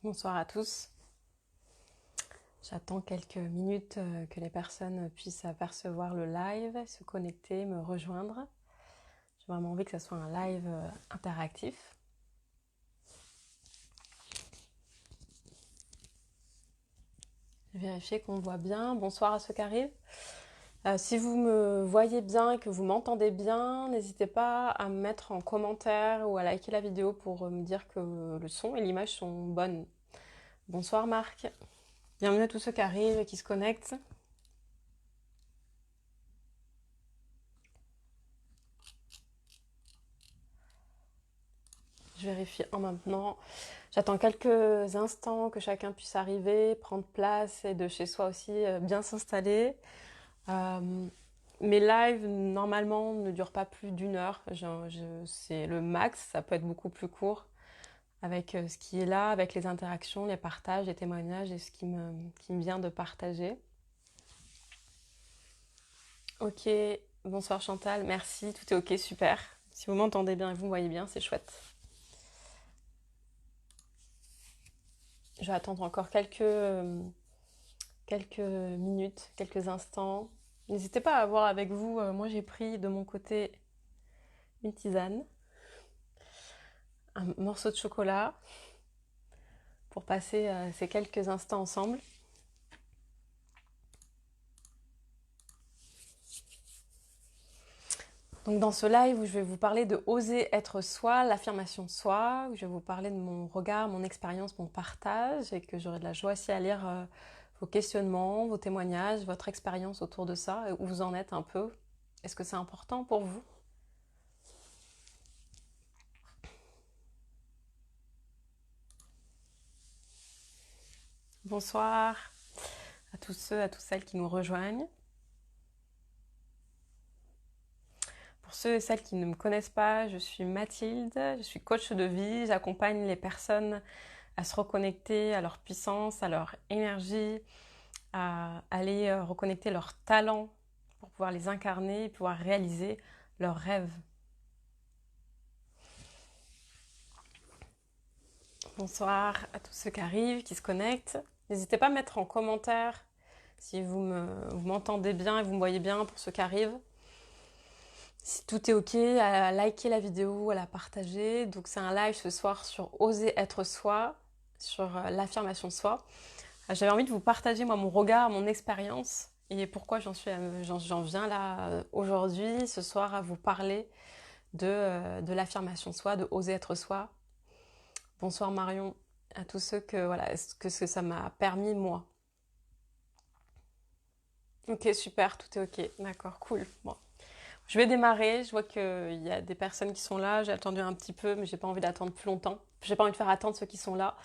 Bonsoir à tous. J'attends quelques minutes que les personnes puissent apercevoir le live, se connecter, me rejoindre. J'ai vraiment envie que ce soit un live interactif. Vérifier qu'on me voit bien. Bonsoir à ceux qui arrivent. Si vous me voyez bien et que vous m'entendez bien, n'hésitez pas à me mettre en commentaire ou à liker la vidéo pour me dire que le son et l'image sont bonnes. Bonsoir Marc. Bienvenue à tous ceux qui arrivent et qui se connectent. Je vérifie en maintenant. J'attends quelques instants que chacun puisse arriver, prendre place et de chez soi aussi bien s'installer. Mes lives normalement ne durent pas plus d'une heure. C'est le max, ça peut être beaucoup plus court avec ce qui est là, avec les interactions, les partages, les témoignages et ce qui me vient de partager. Ok, bonsoir Chantal, merci, tout est ok, super. Si vous m'entendez bien et vous me voyez bien, c'est chouette. Je vais attendre encore quelques minutes, quelques instants. N'hésitez pas à voir avec vous. Moi, j'ai pris de mon côté une tisane, un morceau de chocolat pour passer ces quelques instants ensemble. Donc dans ce live où je vais vous parler de oser être soi, l'affirmation de soi, où je vais vous parler de mon regard, mon expérience, mon partage, et que j'aurai de la joie aussi à lire vos questionnements, vos témoignages, votre expérience autour de ça, et où vous en êtes un peu. Est-ce que c'est important pour vous ? Bonsoir à tous ceux, à toutes celles qui nous rejoignent. Pour ceux et celles qui ne me connaissent pas, je suis Mathilde, je suis coach de vie, j'accompagne les personnes à se reconnecter à leur puissance, à leur énergie, à aller reconnecter leurs talents pour pouvoir les incarner, pouvoir réaliser leurs rêves. Bonsoir à tous ceux qui arrivent, qui se connectent. N'hésitez pas à mettre en commentaire si vous m'entendez bien et vous me voyez bien pour ceux qui arrivent. Si tout est ok, à liker la vidéo, à la partager. Donc c'est un live ce soir sur oser être soi, sur l'affirmation de soi. J'avais envie de vous partager moi mon regard, mon expérience et pourquoi j'en viens là aujourd'hui, ce soir, à vous parler de l'affirmation de soi, de oser être soi. Bonsoir Marion, à tous ceux que ça m'a permis moi. Ok, super, tout est ok, d'accord, cool. Bon. Je vais démarrer, je vois qu'il y a des personnes qui sont là, j'ai attendu un petit peu, mais j'ai pas envie d'attendre plus longtemps. J'ai pas envie de faire attendre ceux qui sont là.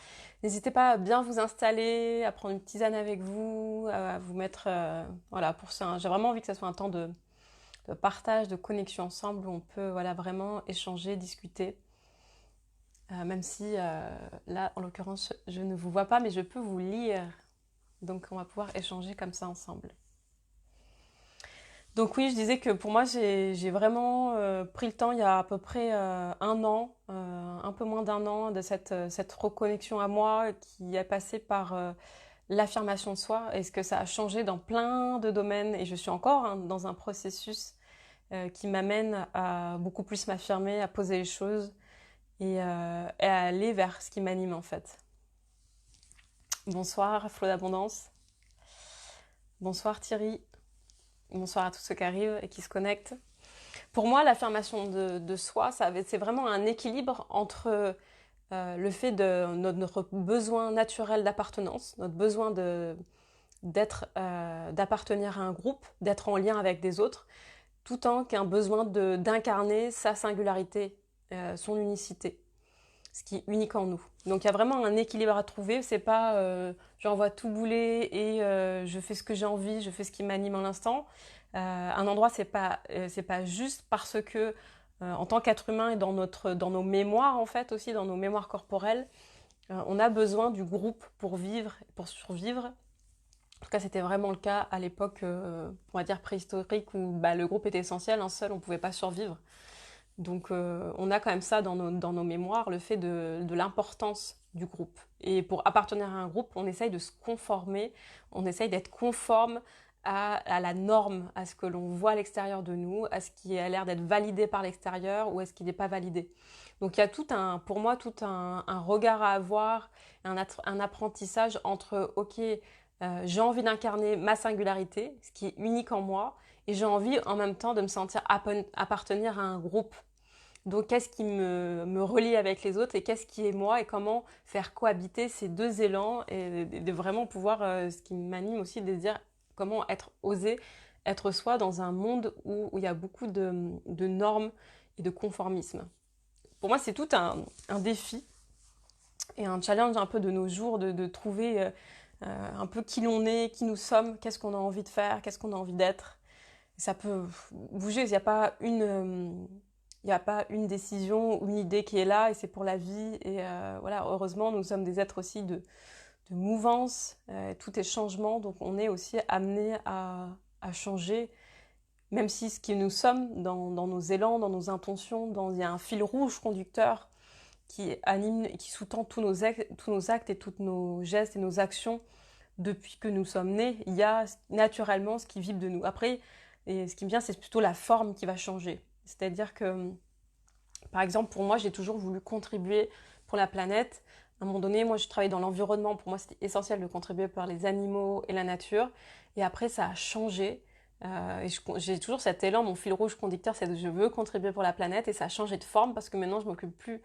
N'hésitez pas à bien vous installer, à prendre une tisane avec vous, à vous mettre... voilà, pour ça, j'ai vraiment envie que ça soit un temps de partage, de connexion ensemble, où on peut vraiment échanger, discuter. Même si là, en l'occurrence, je ne vous vois pas, mais je peux vous lire. Donc on va pouvoir échanger comme ça ensemble. Donc oui, je disais que pour moi, j'ai vraiment pris le temps il y a à peu près un an, un peu moins d'un an, de cette reconnexion à moi qui est passée par l'affirmation de soi et ce que ça a changé dans plein de domaines. Et je suis encore dans un processus qui m'amène à beaucoup plus m'affirmer, à poser les choses et à aller vers ce qui m'anime en fait. Bonsoir, Flo d'Abondance. Bonsoir Thierry. Bonsoir à tous ceux qui arrivent et qui se connectent. Pour moi, l'affirmation de soi, c'est vraiment un équilibre entre le fait de notre besoin naturel d'appartenance, notre besoin d'appartenir à un groupe, d'être en lien avec des autres, tout en qu'un besoin d'incarner sa singularité, son unicité, ce qui est unique en nous. Donc il y a vraiment un équilibre à trouver. C'est pas j'envoie tout bouler et je fais ce que j'ai envie, je fais ce qui m'anime en l'instant. Un endroit, c'est pas juste parce que en tant qu'être humain et dans nos mémoires en fait aussi, dans nos mémoires corporelles, on a besoin du groupe pour vivre, pour survivre. En tout cas, c'était vraiment le cas à l'époque, on va dire préhistorique, où le groupe était essentiel. Un seul, on pouvait pas survivre. Donc on a quand même ça dans nos mémoires, le fait de l'importance du groupe. Et pour appartenir à un groupe, on essaye de se conformer, on essaye d'être conforme à la norme, à ce que l'on voit à l'extérieur de nous, à ce qui a l'air d'être validé par l'extérieur ou à ce qui n'est pas validé. Donc il y a pour moi, tout un regard à avoir, un apprentissage entre, ok, j'ai envie d'incarner ma singularité, ce qui est unique en moi, et j'ai envie en même temps de me sentir appartenir à un groupe. Donc qu'est-ce qui me relie avec les autres et qu'est-ce qui est moi et comment faire cohabiter ces deux élans et de vraiment pouvoir, ce qui m'anime aussi, de dire comment oser être soi dans un monde où il y a beaucoup de normes et de conformisme. Pour moi, c'est tout un défi et un challenge un peu de nos jours de trouver un peu qui l'on est, qui nous sommes, qu'est-ce qu'on a envie de faire, qu'est-ce qu'on a envie d'être. Ça peut bouger, il n'y a pas une décision ou une idée qui est là et c'est pour la vie. Et voilà, heureusement, nous sommes des êtres aussi de mouvance, tout est changement, donc on est aussi amené à changer, même si ce que nous sommes dans nos élans, dans nos intentions, il y a un fil rouge conducteur qui anime, qui sous-tend tous nos actes et tous nos gestes et nos actions depuis que nous sommes nés. Il y a naturellement ce qui vibre de nous. Après, et ce qui me vient, c'est plutôt la forme qui va changer. C'est-à-dire que, par exemple, pour moi, j'ai toujours voulu contribuer pour la planète. À un moment donné, moi, je travaillais dans l'environnement. Pour moi, c'était essentiel de contribuer par les animaux et la nature. Et après, ça a changé. Et j'ai toujours cet élan, mon fil rouge conducteur, c'est que je veux contribuer pour la planète. Et ça a changé de forme parce que maintenant, je ne m'occupe plus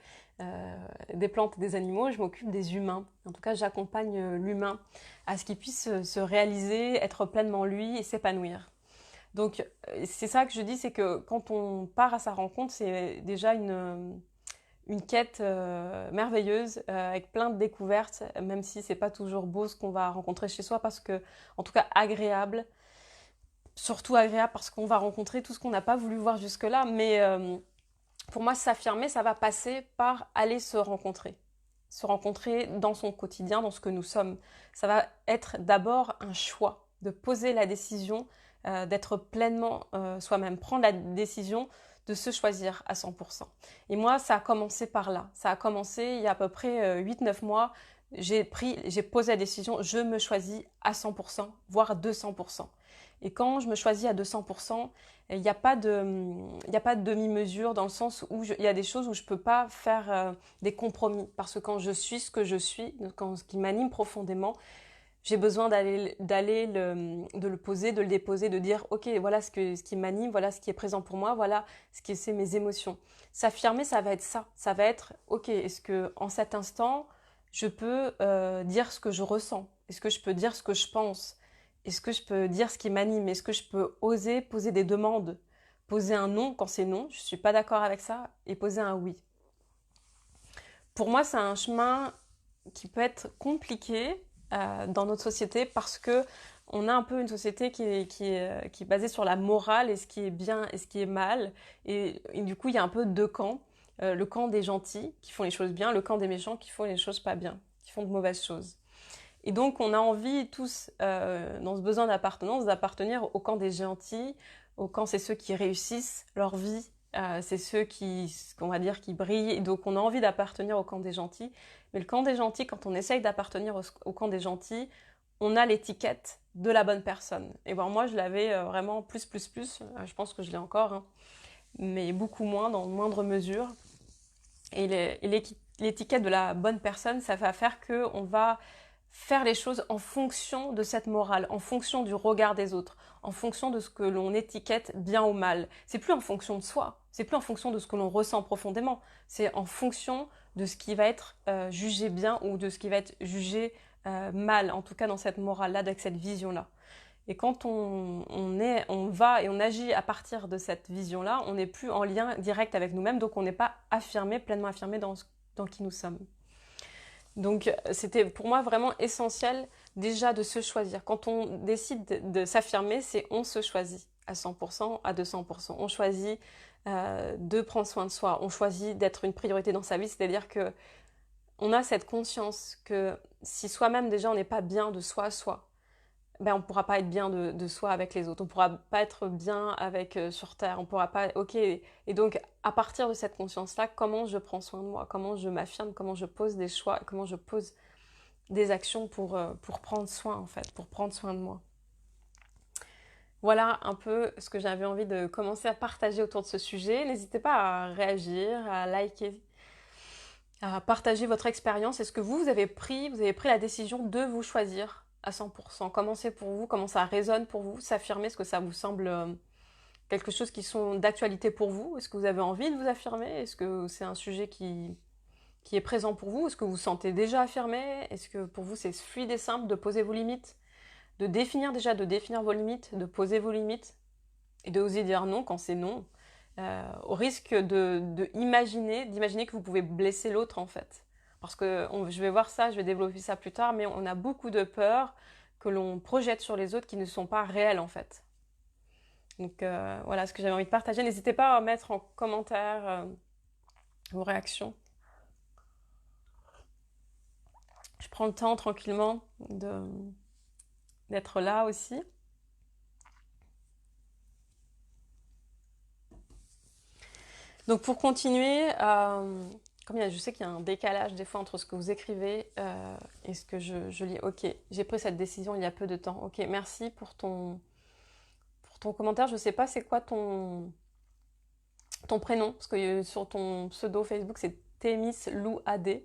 des plantes et des animaux, je m'occupe des humains. En tout cas, j'accompagne l'humain à ce qu'il puisse se réaliser, être pleinement lui et s'épanouir. Donc, c'est ça que je dis, c'est que quand on part à sa rencontre, c'est déjà une quête merveilleuse avec plein de découvertes, même si c'est pas toujours beau ce qu'on va rencontrer chez soi, parce que, en tout cas, agréable, surtout agréable parce qu'on va rencontrer tout ce qu'on n'a pas voulu voir jusque-là, mais pour moi, s'affirmer, ça va passer par aller se rencontrer dans son quotidien, dans ce que nous sommes. Ça va être d'abord un choix, de poser la décision, d'être pleinement soi-même, prendre la décision de se choisir à 100%. Et moi, ça a commencé par là. Ça a commencé il y a à peu près 8-9 mois. J'ai posé la décision, je me choisis à 100%, voire 200%. Et quand je me choisis à 200%, il n'y a pas de demi-mesure dans le sens où il y a des choses où je ne peux pas faire des compromis. Parce que quand je suis ce que je suis, ce qui m'anime profondément, j'ai besoin de le poser, de le déposer, de dire ok, voilà ce qui m'anime, voilà ce qui est présent pour moi, voilà ce qui c'est mes émotions. S'affirmer, ça va être ça. Ça va être ok, est-ce que en cet instant, je peux dire ce que je ressens? Est-ce que je peux dire ce que je pense? Est-ce que je peux dire ce qui m'anime? Est-ce que je peux oser poser des demandes? Poser un non quand c'est non, je ne suis pas d'accord avec ça, et poser un oui. Pour moi, c'est un chemin qui peut être compliqué dans notre société parce que on a un peu une société qui est basée sur la morale et ce qui est bien et ce qui est mal. Et du coup, il y a un peu deux camps. Le camp des gentils qui font les choses bien, le camp des méchants qui font les choses pas bien, qui font de mauvaises choses. Et donc, on a envie tous, dans ce besoin d'appartenance, d'appartenir au camp des gentils, au camp c'est ceux qui réussissent leur vie, c'est ceux qu'on va dire, qui brillent. Et donc, on a envie d'appartenir au camp des gentils. Mais le camp des gentils, quand on essaye d'appartenir au camp des gentils, on a l'étiquette de la bonne personne. Et bon, moi, je l'avais vraiment plus. Je pense que je l'ai encore, hein, mais beaucoup moins, dans moindre mesure. Et l'étiquette de la bonne personne, ça va faire qu'on va faire les choses en fonction de cette morale, en fonction du regard des autres, en fonction de ce que l'on étiquette bien ou mal. C'est plus en fonction de soi, c'est plus en fonction de ce que l'on ressent profondément, c'est en fonction de ce qui va être jugé bien ou de ce qui va être jugé mal, en tout cas dans cette morale-là, avec cette vision-là. Et quand on va et on agit à partir de cette vision-là, on n'est plus en lien direct avec nous-mêmes, donc on n'est pas pleinement affirmé dans qui nous sommes. Donc c'était pour moi vraiment essentiel déjà de se choisir. Quand on décide de s'affirmer, c'est on se choisit à 100%, à 200%. On choisit de prendre soin de soi, on choisit d'être une priorité dans sa vie, c'est-à-dire que on a cette conscience que si soi-même déjà on n'est pas bien de soi à soi, ben on pourra pas être bien de soi avec les autres, on pourra pas être bien avec sur Terre, on pourra pas, ok, et donc à partir de cette conscience-là, comment je prends soin de moi, comment je m'affirme, comment je pose des choix, comment je pose des actions pour prendre soin en fait, pour prendre soin de moi. Voilà un peu ce que j'avais envie de commencer à partager autour de ce sujet. N'hésitez pas à réagir, à liker, à partager votre expérience. Est-ce que vous avez pris la décision de vous choisir à 100%? Comment c'est pour vous? Comment ça résonne pour vous? S'affirmer, est-ce que ça vous semble quelque chose qui sont d'actualité pour vous? Est-ce que vous avez envie de vous affirmer? Est-ce que c'est un sujet qui est présent pour vous? Est-ce que vous vous sentez déjà affirmé? Est-ce que pour vous c'est fluide et simple de poser vos limites? De définir vos limites, de poser vos limites et de oser dire non quand c'est non, au risque d'imaginer que vous pouvez blesser l'autre en fait. Parce que je vais voir ça, je vais développer ça plus tard, mais on a beaucoup de peurs que l'on projette sur les autres qui ne sont pas réelles en fait. Donc voilà ce que j'avais envie de partager. N'hésitez pas à mettre en commentaire vos réactions. Je prends le temps tranquillement d'être là aussi. Donc pour continuer, comme je sais qu'il y a un décalage des fois entre ce que vous écrivez et ce que je lis. Ok, j'ai pris cette décision il y a peu de temps. Ok, merci pour ton commentaire. Je ne sais pas c'est quoi ton prénom, parce que sur ton pseudo Facebook c'est Témis Lou AD.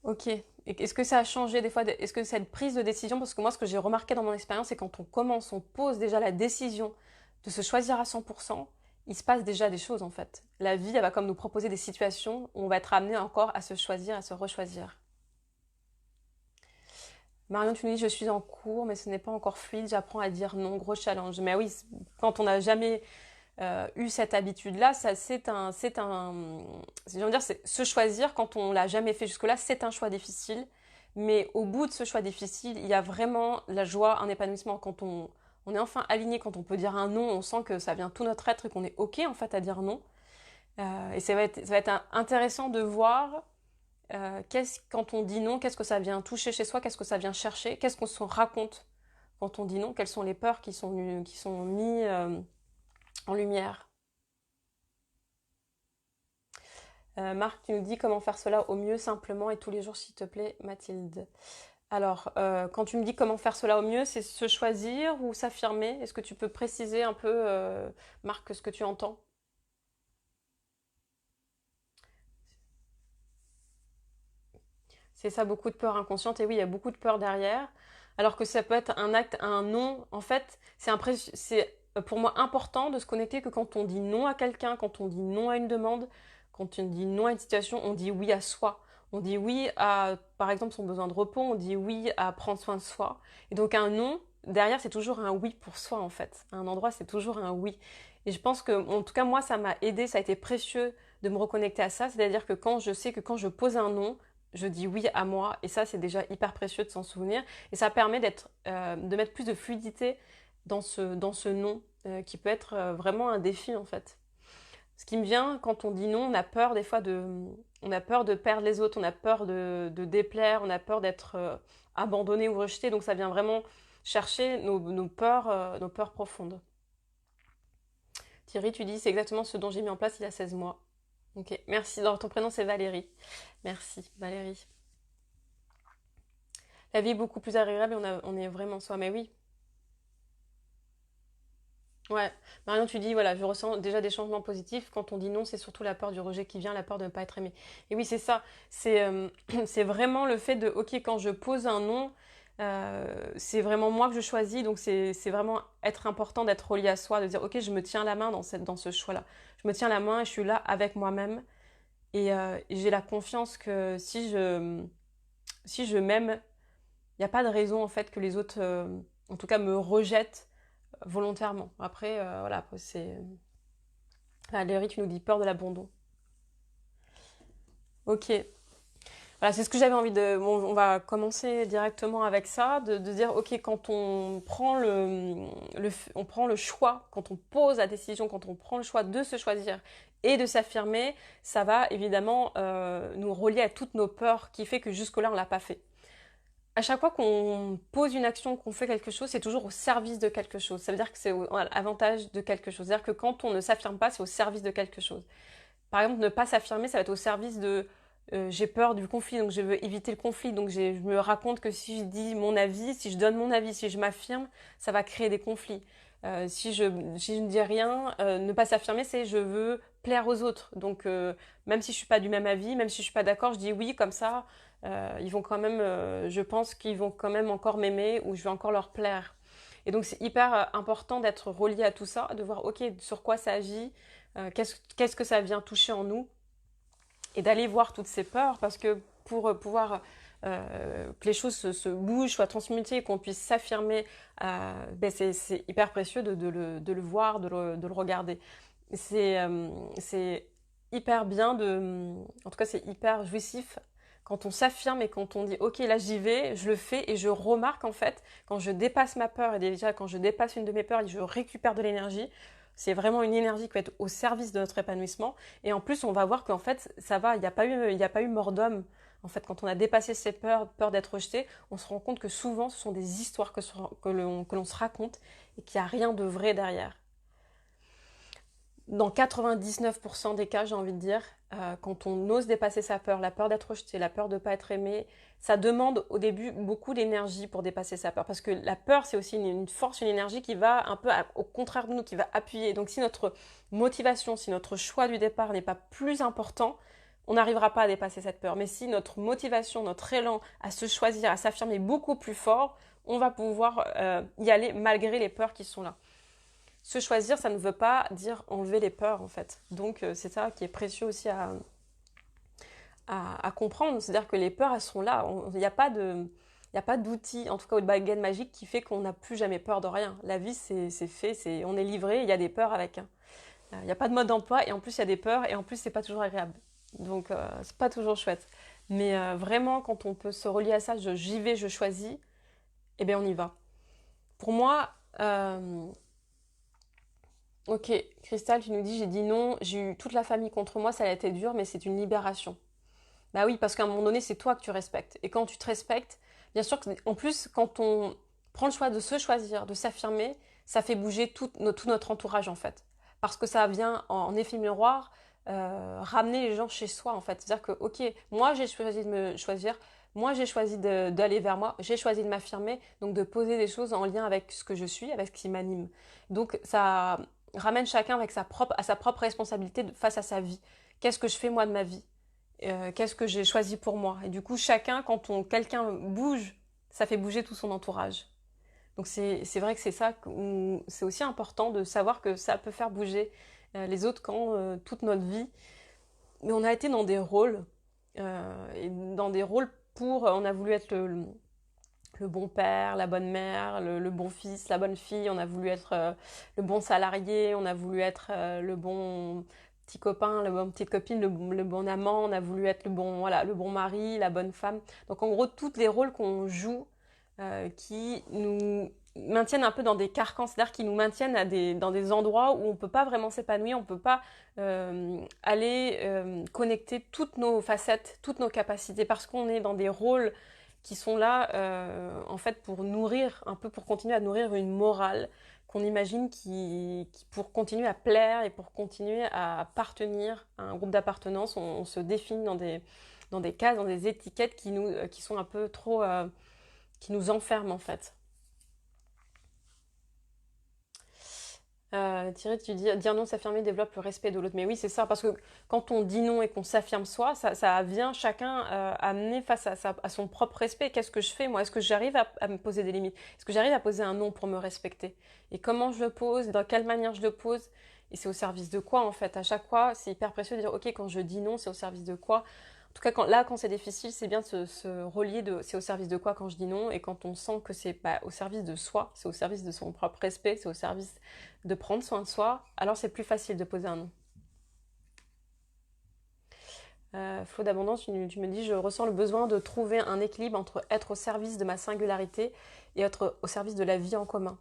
Ok, est-ce que ça a changé des fois? Est-ce que cette prise de décision, parce que moi ce que j'ai remarqué dans mon expérience, c'est quand on commence, on pose déjà la décision de se choisir à 100%, il se passe déjà des choses en fait. La vie, elle va comme nous proposer des situations où on va être amené encore à se choisir, à se rechoisir. Marion, tu nous dis, je suis en cours, mais ce n'est pas encore fluide, j'apprends à dire non, gros challenge. Mais oui, quand on n'a jamais eu cette habitude-là, ça c'est se choisir quand on l'a jamais fait jusque-là, c'est un choix difficile. Mais au bout de ce choix difficile, il y a vraiment la joie, un épanouissement quand on est enfin aligné, quand on peut dire un non, on sent que ça vient tout notre être et qu'on est ok en fait à dire non. Et ça va être intéressant de voir quand on dit non, qu'est-ce que ça vient toucher chez soi, qu'est-ce que ça vient chercher, qu'est-ce qu'on se raconte quand on dit non, quelles sont les peurs qui sont mis en lumière. Marc, tu nous dis comment faire cela au mieux, simplement et tous les jours, s'il te plaît, Mathilde. Alors, quand tu me dis comment faire cela au mieux, c'est se choisir ou s'affirmer? Est-ce que tu peux préciser un peu, Marc, ce que tu entends? C'est ça, beaucoup de peur inconsciente. Et oui, il y a beaucoup de peur derrière. Alors que ça peut être un acte, un non. En fait, c'est pour moi important de se connecter que quand on dit non à quelqu'un, quand on dit non à une demande, quand on dit non à une situation, on dit oui à soi. On dit oui à, par exemple, son besoin de repos, on dit oui à prendre soin de soi. Et donc un non, derrière, c'est toujours un oui pour soi, en fait. À un endroit, c'est toujours un oui. Et je pense que, en tout cas, moi, ça m'a aidé, ça a été précieux de me reconnecter à ça. C'est-à-dire que quand je sais que quand je pose un non, je dis oui à moi, et ça c'est déjà hyper précieux de s'en souvenir, et ça permet de mettre plus de fluidité dans ce non, qui peut être vraiment un défi en fait. Ce qui me vient quand on dit non, on a peur des fois on a peur de perdre les autres, on a peur de déplaire, on a peur d'être abandonné ou rejeté, donc ça vient vraiment chercher nos peurs profondes. Thierry, tu dis c'est exactement ce dont j'ai mis en place il y a 16 mois. Ok, merci. Alors, ton prénom c'est Valérie. Merci Valérie. La vie est beaucoup plus agréable et on est vraiment soi. Mais oui, ouais. Marion, tu dis, voilà, je ressens déjà des changements positifs. Quand on dit non, c'est surtout la peur du rejet qui vient, la peur de ne pas être aimé. Et oui, c'est ça. C'est vraiment le fait de, ok, quand je pose un non, c'est vraiment moi que je choisis. Donc, c'est vraiment être important d'être relié à soi, de dire, ok, je me tiens la main dans ce choix-là. Je me tiens la main et je suis là avec moi-même. Et j'ai la confiance que si je m'aime, il n'y a pas de raison en fait que les autres, en tout cas, me rejettent volontairement. Après, voilà, après, c'est. Valérie, tu nous dis peur de l'abandon. Ok. Voilà, c'est ce que j'avais envie de. Bon, on va commencer directement avec ça, de dire, ok, quand on prend on prend le choix, quand on pose la décision, quand on prend le choix de se choisir et de s'affirmer, ça va évidemment nous relier à toutes nos peurs qui fait que jusque-là, on l'a pas fait. à chaque fois qu'on pose une action, qu'on fait quelque chose, c'est toujours au service de quelque chose. Ça veut dire que c'est à l'avantage de quelque chose. C'est-à-dire que quand on ne s'affirme pas, c'est au service de quelque chose. Par exemple, ne pas s'affirmer, ça va être au service de j'ai peur du conflit, donc je veux éviter le conflit. Donc je me raconte que si je dis mon avis, si je donne mon avis, si je m'affirme, ça va créer des conflits. Si je ne dis rien, ne pas s'affirmer, c'est je veux plaire aux autres. Donc même si je suis pas du même avis, même si je suis pas d'accord, je dis oui comme ça. Ils vont quand même, je pense qu'ils vont quand même encore m'aimer ou je vais encore leur plaire. Et donc c'est hyper important d'être relié à tout ça, de voir ok sur quoi ça agit, qu'est-ce que ça vient toucher en nous et d'aller voir toutes ces peurs parce que pour pouvoir que les choses se bougent, soient transmutées, qu'on puisse s'affirmer, ben c'est hyper précieux de le voir, de le regarder. C'est hyper bien en tout cas c'est hyper jouissif quand on s'affirme et quand on dit ok là j'y vais, je le fais et je remarque en fait quand je dépasse ma peur et déjà quand je dépasse une de mes peurs et je récupère de l'énergie, c'est vraiment une énergie qui va être au service de notre épanouissement et en plus on va voir qu'en fait ça va, il y a pas eu mort d'homme. En fait, quand on a dépassé ces peurs, peur d'être rejeté, on se rend compte que souvent ce sont des histoires que l'on se raconte et qu'il n'y a rien de vrai derrière. Dans 99% des cas, j'ai envie de dire, quand on ose dépasser sa peur, la peur d'être rejeté, la peur de ne pas être aimé, ça demande au début beaucoup d'énergie pour dépasser sa peur. Parce que la peur, c'est aussi une force, une énergie qui va un peu au contraire de nous, qui va appuyer. Donc si notre motivation, si notre choix du départ n'est pas plus important, on n'arrivera pas à dépasser cette peur. Mais si notre motivation, notre élan à se choisir, à s'affirmer est beaucoup plus fort, on va pouvoir y aller malgré les peurs qui sont là. Se choisir, ça ne veut pas dire enlever les peurs, en fait. Donc, c'est ça qui est précieux aussi à comprendre. C'est-à-dire que les peurs, elles sont là. Il n'y a pas de... Il n'y a pas d'outil, en tout cas au baguette magique, qui fait qu'on n'a plus jamais peur de rien. La vie, c'est fait, on est livré, il y a des peurs avec. Hein. Il n'y a pas de mode d'emploi, et en plus, il y a des peurs, et en plus, c'est pas toujours agréable. Donc, c'est pas toujours chouette. Mais vraiment, quand on peut se relier à ça, j'y vais, je choisis, eh bien, on y va. Pour moi, ok, Cristal, tu nous dis, j'ai dit non, j'ai eu toute la famille contre moi, ça a été dur, mais c'est une libération. Bah oui, parce qu'à un moment donné, c'est toi que tu respectes. Et quand tu te respectes, bien sûr en plus, quand on prend le choix de se choisir, de s'affirmer, ça fait bouger tout notre entourage, en fait. Parce que ça vient, en effet miroir, ramener les gens chez soi, en fait. C'est-à-dire que, ok, moi, j'ai choisi de me choisir, moi, j'ai choisi d'aller vers moi, j'ai choisi de m'affirmer, donc de poser des choses en lien avec ce que je suis, avec ce qui m'anime. Donc, ça ramène chacun à sa propre responsabilité face à sa vie. Qu'est-ce que je fais, moi, de ma vie? Qu'est-ce que j'ai choisi pour moi. Et du coup, chacun, quelqu'un bouge, ça fait bouger tout son entourage. Donc c'est vrai que c'est ça, c'est aussi important de savoir que ça peut faire bouger les autres quand toute notre vie, mais on a été dans des rôles, et dans des rôles on a voulu être le bon père, la bonne mère, le bon fils, la bonne fille, on a voulu être le bon salarié, on a voulu être le bon petit copain, la bonne petite copine, le bon amant, on a voulu être voilà, le bon mari, la bonne femme. Donc en gros, tous les rôles qu'on joue qui nous maintiennent un peu dans des carcans, c'est-à-dire qui nous maintiennent dans des endroits où on ne peut pas vraiment s'épanouir, on ne peut pas aller connecter toutes nos facettes, toutes nos capacités, parce qu'on est dans des rôles qui sont là en fait pour nourrir, un peu pour continuer à nourrir une morale qu'on imagine qui pour continuer à plaire et pour continuer à appartenir à un groupe d'appartenance, on se définit dans des cases, dans des étiquettes qui sont un peu trop, qui nous enferment en fait. Thierry, tu dis dire non, s'affirmer développe le respect de l'autre. Mais oui, c'est ça, parce que quand on dit non et qu'on s'affirme soi, ça vient chacun amener face à son propre respect. Qu'est-ce que je fais moi? Est-ce que j'arrive à me poser des limites? Est-ce que j'arrive à poser un non pour me respecter? Et comment je le pose? Dans quelle manière je le pose? Et c'est au service de quoi en fait? À chaque fois, c'est hyper précieux de dire ok, quand je dis non, c'est au service de quoi? En tout cas, quand c'est difficile, c'est bien de se relier c'est au service de quoi quand je dis non, et quand on sent que c'est pas au service de soi, c'est au service de son propre respect, c'est au service de prendre soin de soi, alors c'est plus facile de poser un non. Flo d'abondance, tu me dis, je ressens le besoin de trouver un équilibre entre être au service de ma singularité et être au service de la vie en commun.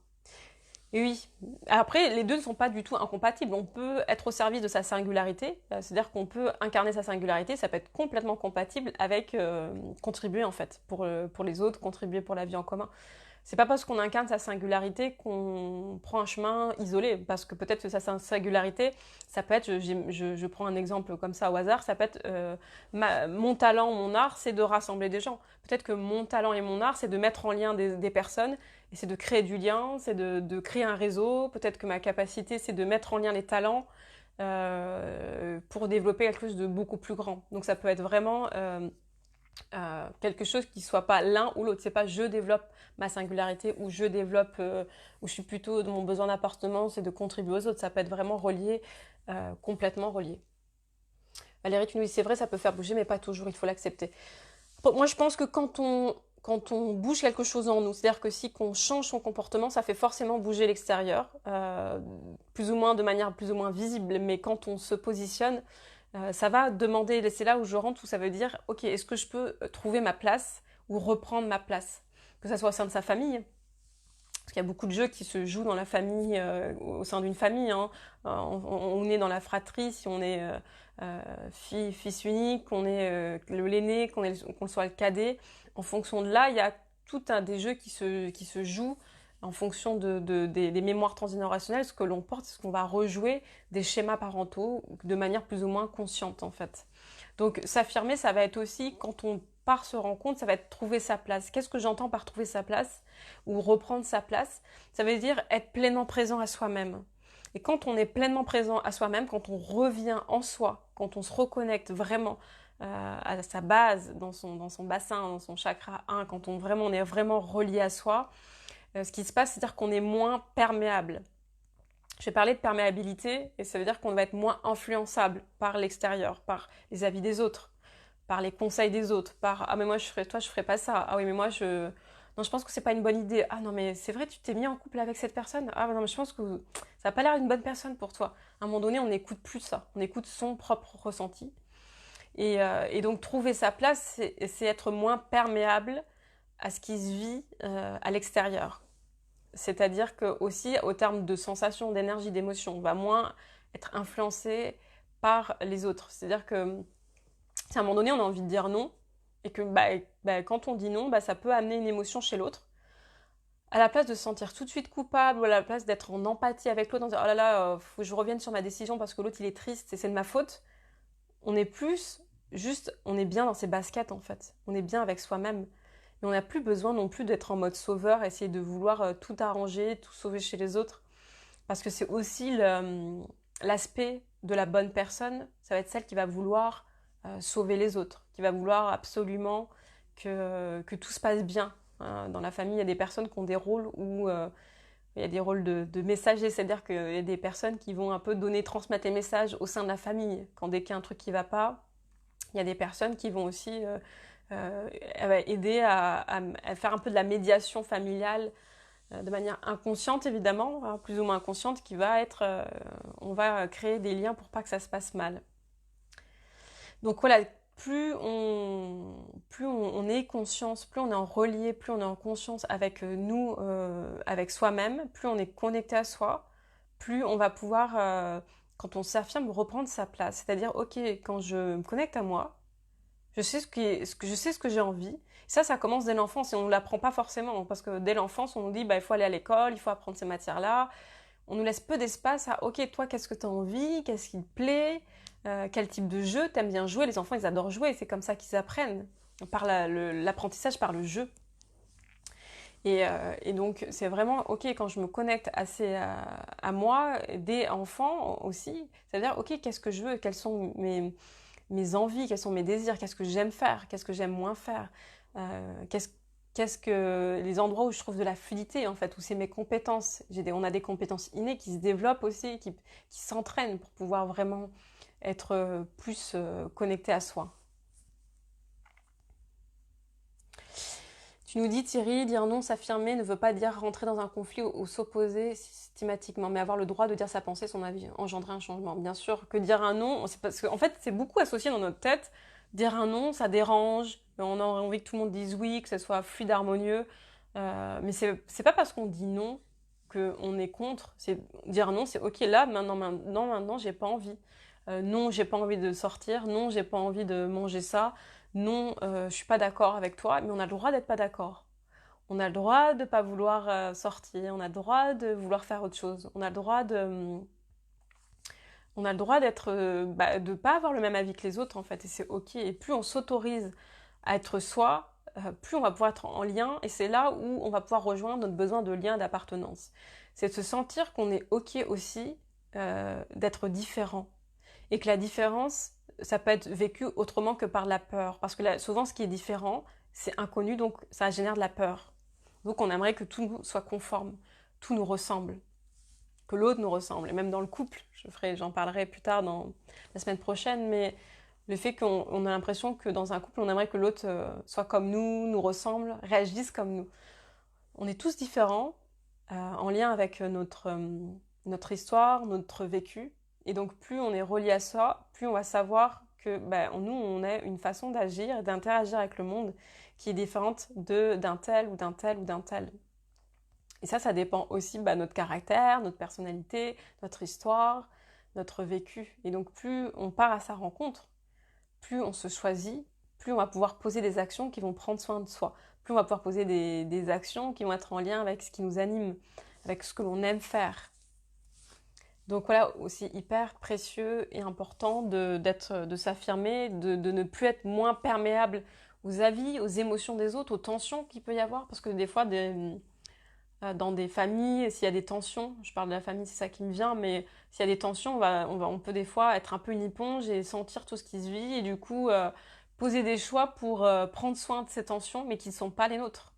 Et oui, après, les deux ne sont pas du tout incompatibles. On peut être au service de sa singularité, c'est-à-dire qu'on peut incarner sa singularité, ça peut être complètement compatible avec contribuer en fait pour les autres, contribuer pour la vie en commun. C'est pas parce qu'on incarne sa singularité qu'on prend un chemin isolé, parce que peut-être que sa singularité, ça peut être, je prends un exemple comme ça au hasard, ça peut être mon talent, mon art, c'est de rassembler des gens. Peut-être que mon talent et mon art, c'est de mettre en lien des personnes, et c'est de créer du lien, c'est de créer un réseau. Peut-être que ma capacité, c'est de mettre en lien les talents pour développer quelque chose de beaucoup plus grand. Donc ça peut être vraiment quelque chose qui soit pas l'un ou l'autre. C'est pas je développe ma singularité ou je développe ou je suis plutôt mon besoin d'appartenance c'est de contribuer aux autres. Ça peut être vraiment relié, complètement relié. Valérie, tu nous dis c'est vrai, ça peut faire bouger, mais pas toujours. Il faut l'accepter. Moi, je pense que quand on bouge quelque chose en nous, c'est-à-dire que si on change son comportement, ça fait forcément bouger l'extérieur, plus ou moins de manière plus ou moins visible. Mais quand on se positionne, ça va demander, et c'est là où je rentre, où ça veut dire, ok, est-ce que je peux trouver ma place ou reprendre ma place? Que ça soit au sein de sa famille, parce qu'il y a beaucoup de jeux qui se jouent dans la famille, au sein d'une famille. Hein. On est dans la fratrie, si on est fils unique, qu'on est l'aîné, qu'on soit le cadet. En fonction de là, il y a tout un des jeux qui se jouent en fonction des mémoires transgénérationnelles, ce que l'on porte, ce qu'on va rejouer des schémas parentaux de manière plus ou moins consciente en fait. Donc s'affirmer, ça va être aussi, quand on part se rendre compte, ça va être trouver sa place. Qu'est-ce que j'entends par trouver sa place ou reprendre sa place? Ça veut dire être pleinement présent à soi-même. Et quand on est pleinement présent à soi-même, quand on revient en soi, quand on se reconnecte vraiment à sa base, dans son bassin, dans son chakra 1, quand on est vraiment relié à soi, ce qui se passe, c'est-à-dire qu'on est moins perméable. J'ai parlé de perméabilité, et ça veut dire qu'on va être moins influençable par l'extérieur, par les avis des autres, par les conseils des autres, par ah mais moi je ferais pas ça, ah oui mais moi je pense que c'est pas une bonne idée, ah non mais c'est vrai tu t'es mis en couple avec cette personne, ah non mais je pense que ça a pas l'air une bonne personne pour toi. À un moment donné on n'écoute plus ça, on écoute son propre ressenti et donc trouver sa place c'est être moins perméable à ce qui se vit à l'extérieur. C'est-à-dire que aussi, au terme de sensations, d'énergie, d'émotion, on va moins être influencé par les autres. C'est-à-dire que si à un moment donné, on a envie de dire non, et que quand on dit non, ça peut amener une émotion chez l'autre. À la place de se sentir tout de suite coupable, ou à la place d'être en empathie avec l'autre, en disant « Oh là là, faut que je revienne sur ma décision parce que l'autre il est triste et c'est de ma faute », on est plus juste, on est bien dans ses baskets en fait. On est bien avec soi-même. Et on n'a plus besoin non plus d'être en mode sauveur, essayer de vouloir tout arranger, tout sauver chez les autres. Parce que c'est aussi l'aspect de la bonne personne, ça va être celle qui va vouloir sauver les autres, qui va vouloir absolument que tout se passe bien. Dans la famille, il y a des personnes qui ont des rôles où il y a des rôles de messagers, c'est-à-dire qu'il y a des personnes qui vont un peu transmettre les messages au sein de la famille. Quand dès qu'il y a un truc qui ne va pas, il y a des personnes qui vont aussi aider à faire un peu de la médiation familiale de manière inconsciente évidemment, hein, plus ou moins inconsciente, qui va être, on va créer des liens pour pas que ça se passe mal. Donc voilà, plus on est conscience, plus on est en relié, plus on est en conscience avec nous, avec soi-même, plus on est connecté à soi, plus on va pouvoir, quand on s'affirme, reprendre sa place. C'est-à-dire, ok, quand je me connecte à moi, je sais ce que j'ai envie. Ça commence dès l'enfance et on ne l'apprend pas forcément parce que dès l'enfance, on nous dit il faut aller à l'école, il faut apprendre ces matières-là. On nous laisse peu d'espace à ok, toi, qu'est-ce que tu as envie, qu'est-ce qui te plaît, quel type de jeu t'aimes bien jouer. Les enfants, ils adorent jouer, c'est comme ça qu'ils apprennent, par l'apprentissage par le jeu. Et donc, c'est vraiment ok quand je me connecte assez à moi, dès enfant aussi. C'est-à-dire, ok, qu'est-ce que je veux, quels sont mes envies, quels sont mes désirs, qu'est-ce que j'aime faire, qu'est-ce que j'aime moins faire, qu'est-ce que les endroits où je trouve de la fluidité en fait, où c'est mes compétences. On a des compétences innées qui se développent aussi, qui s'entraînent pour pouvoir vraiment être plus connecté à soi. Tu nous dis Thierry, dire non, s'affirmer ne veut pas dire rentrer dans un conflit ou s'opposer systématiquement, mais avoir le droit de dire sa pensée, son avis, engendrer un changement. Bien sûr que dire un non, c'est parce qu'en fait c'est beaucoup associé dans notre tête. Dire un non, ça dérange, on a envie que tout le monde dise oui, que ce soit fluide, harmonieux. Mais c'est pas parce qu'on dit non qu'on est contre. C'est dire non, c'est ok, là, maintenant, j'ai pas envie. Non, j'ai pas envie de sortir. Non, j'ai pas envie de manger ça. Non, je suis pas d'accord avec toi. Mais on a le droit d'être pas d'accord. On a le droit de pas vouloir sortir. On a le droit de vouloir faire autre chose. On a le droit d'être, de pas avoir le même avis que les autres en fait. Et c'est ok. Et plus on s'autorise à être soi, plus on va pouvoir être en lien. Et c'est là où on va pouvoir rejoindre notre besoin de lien, d'appartenance. C'est de se sentir qu'on est ok aussi d'être différent. Et que la différence, ça peut être vécu autrement que par la peur. Parce que là, souvent, ce qui est différent, c'est inconnu, donc ça génère de la peur. Donc on aimerait que tout soit conforme, tout nous ressemble, que l'autre nous ressemble. Et même dans le couple, j'en parlerai plus tard dans la semaine prochaine, mais le fait qu'on a l'impression que dans un couple, on aimerait que l'autre soit comme nous ressemble, réagisse comme nous. On est tous différents, en lien avec notre histoire, notre vécu. Et donc plus on est relié à ça, plus on va savoir que nous, on a une façon d'agir, d'interagir avec le monde qui est différente d'un tel ou d'un tel ou d'un tel. Et ça dépend aussi de notre caractère, notre personnalité, notre histoire, notre vécu. Et donc plus on part à sa rencontre, plus on se choisit, plus on va pouvoir poser des actions qui vont prendre soin de soi. Plus on va pouvoir poser des actions qui vont être en lien avec ce qui nous anime, avec ce que l'on aime faire. Donc voilà, aussi hyper précieux et important de s'affirmer, de ne plus être moins perméable aux avis, aux émotions des autres, aux tensions qu'il peut y avoir. Parce que des fois, dans des familles, s'il y a des tensions, je parle de la famille, c'est ça qui me vient, mais s'il y a des tensions, on peut des fois être un peu une éponge et sentir tout ce qui se vit et du coup poser des choix pour prendre soin de ces tensions, mais qui ne sont pas les nôtres.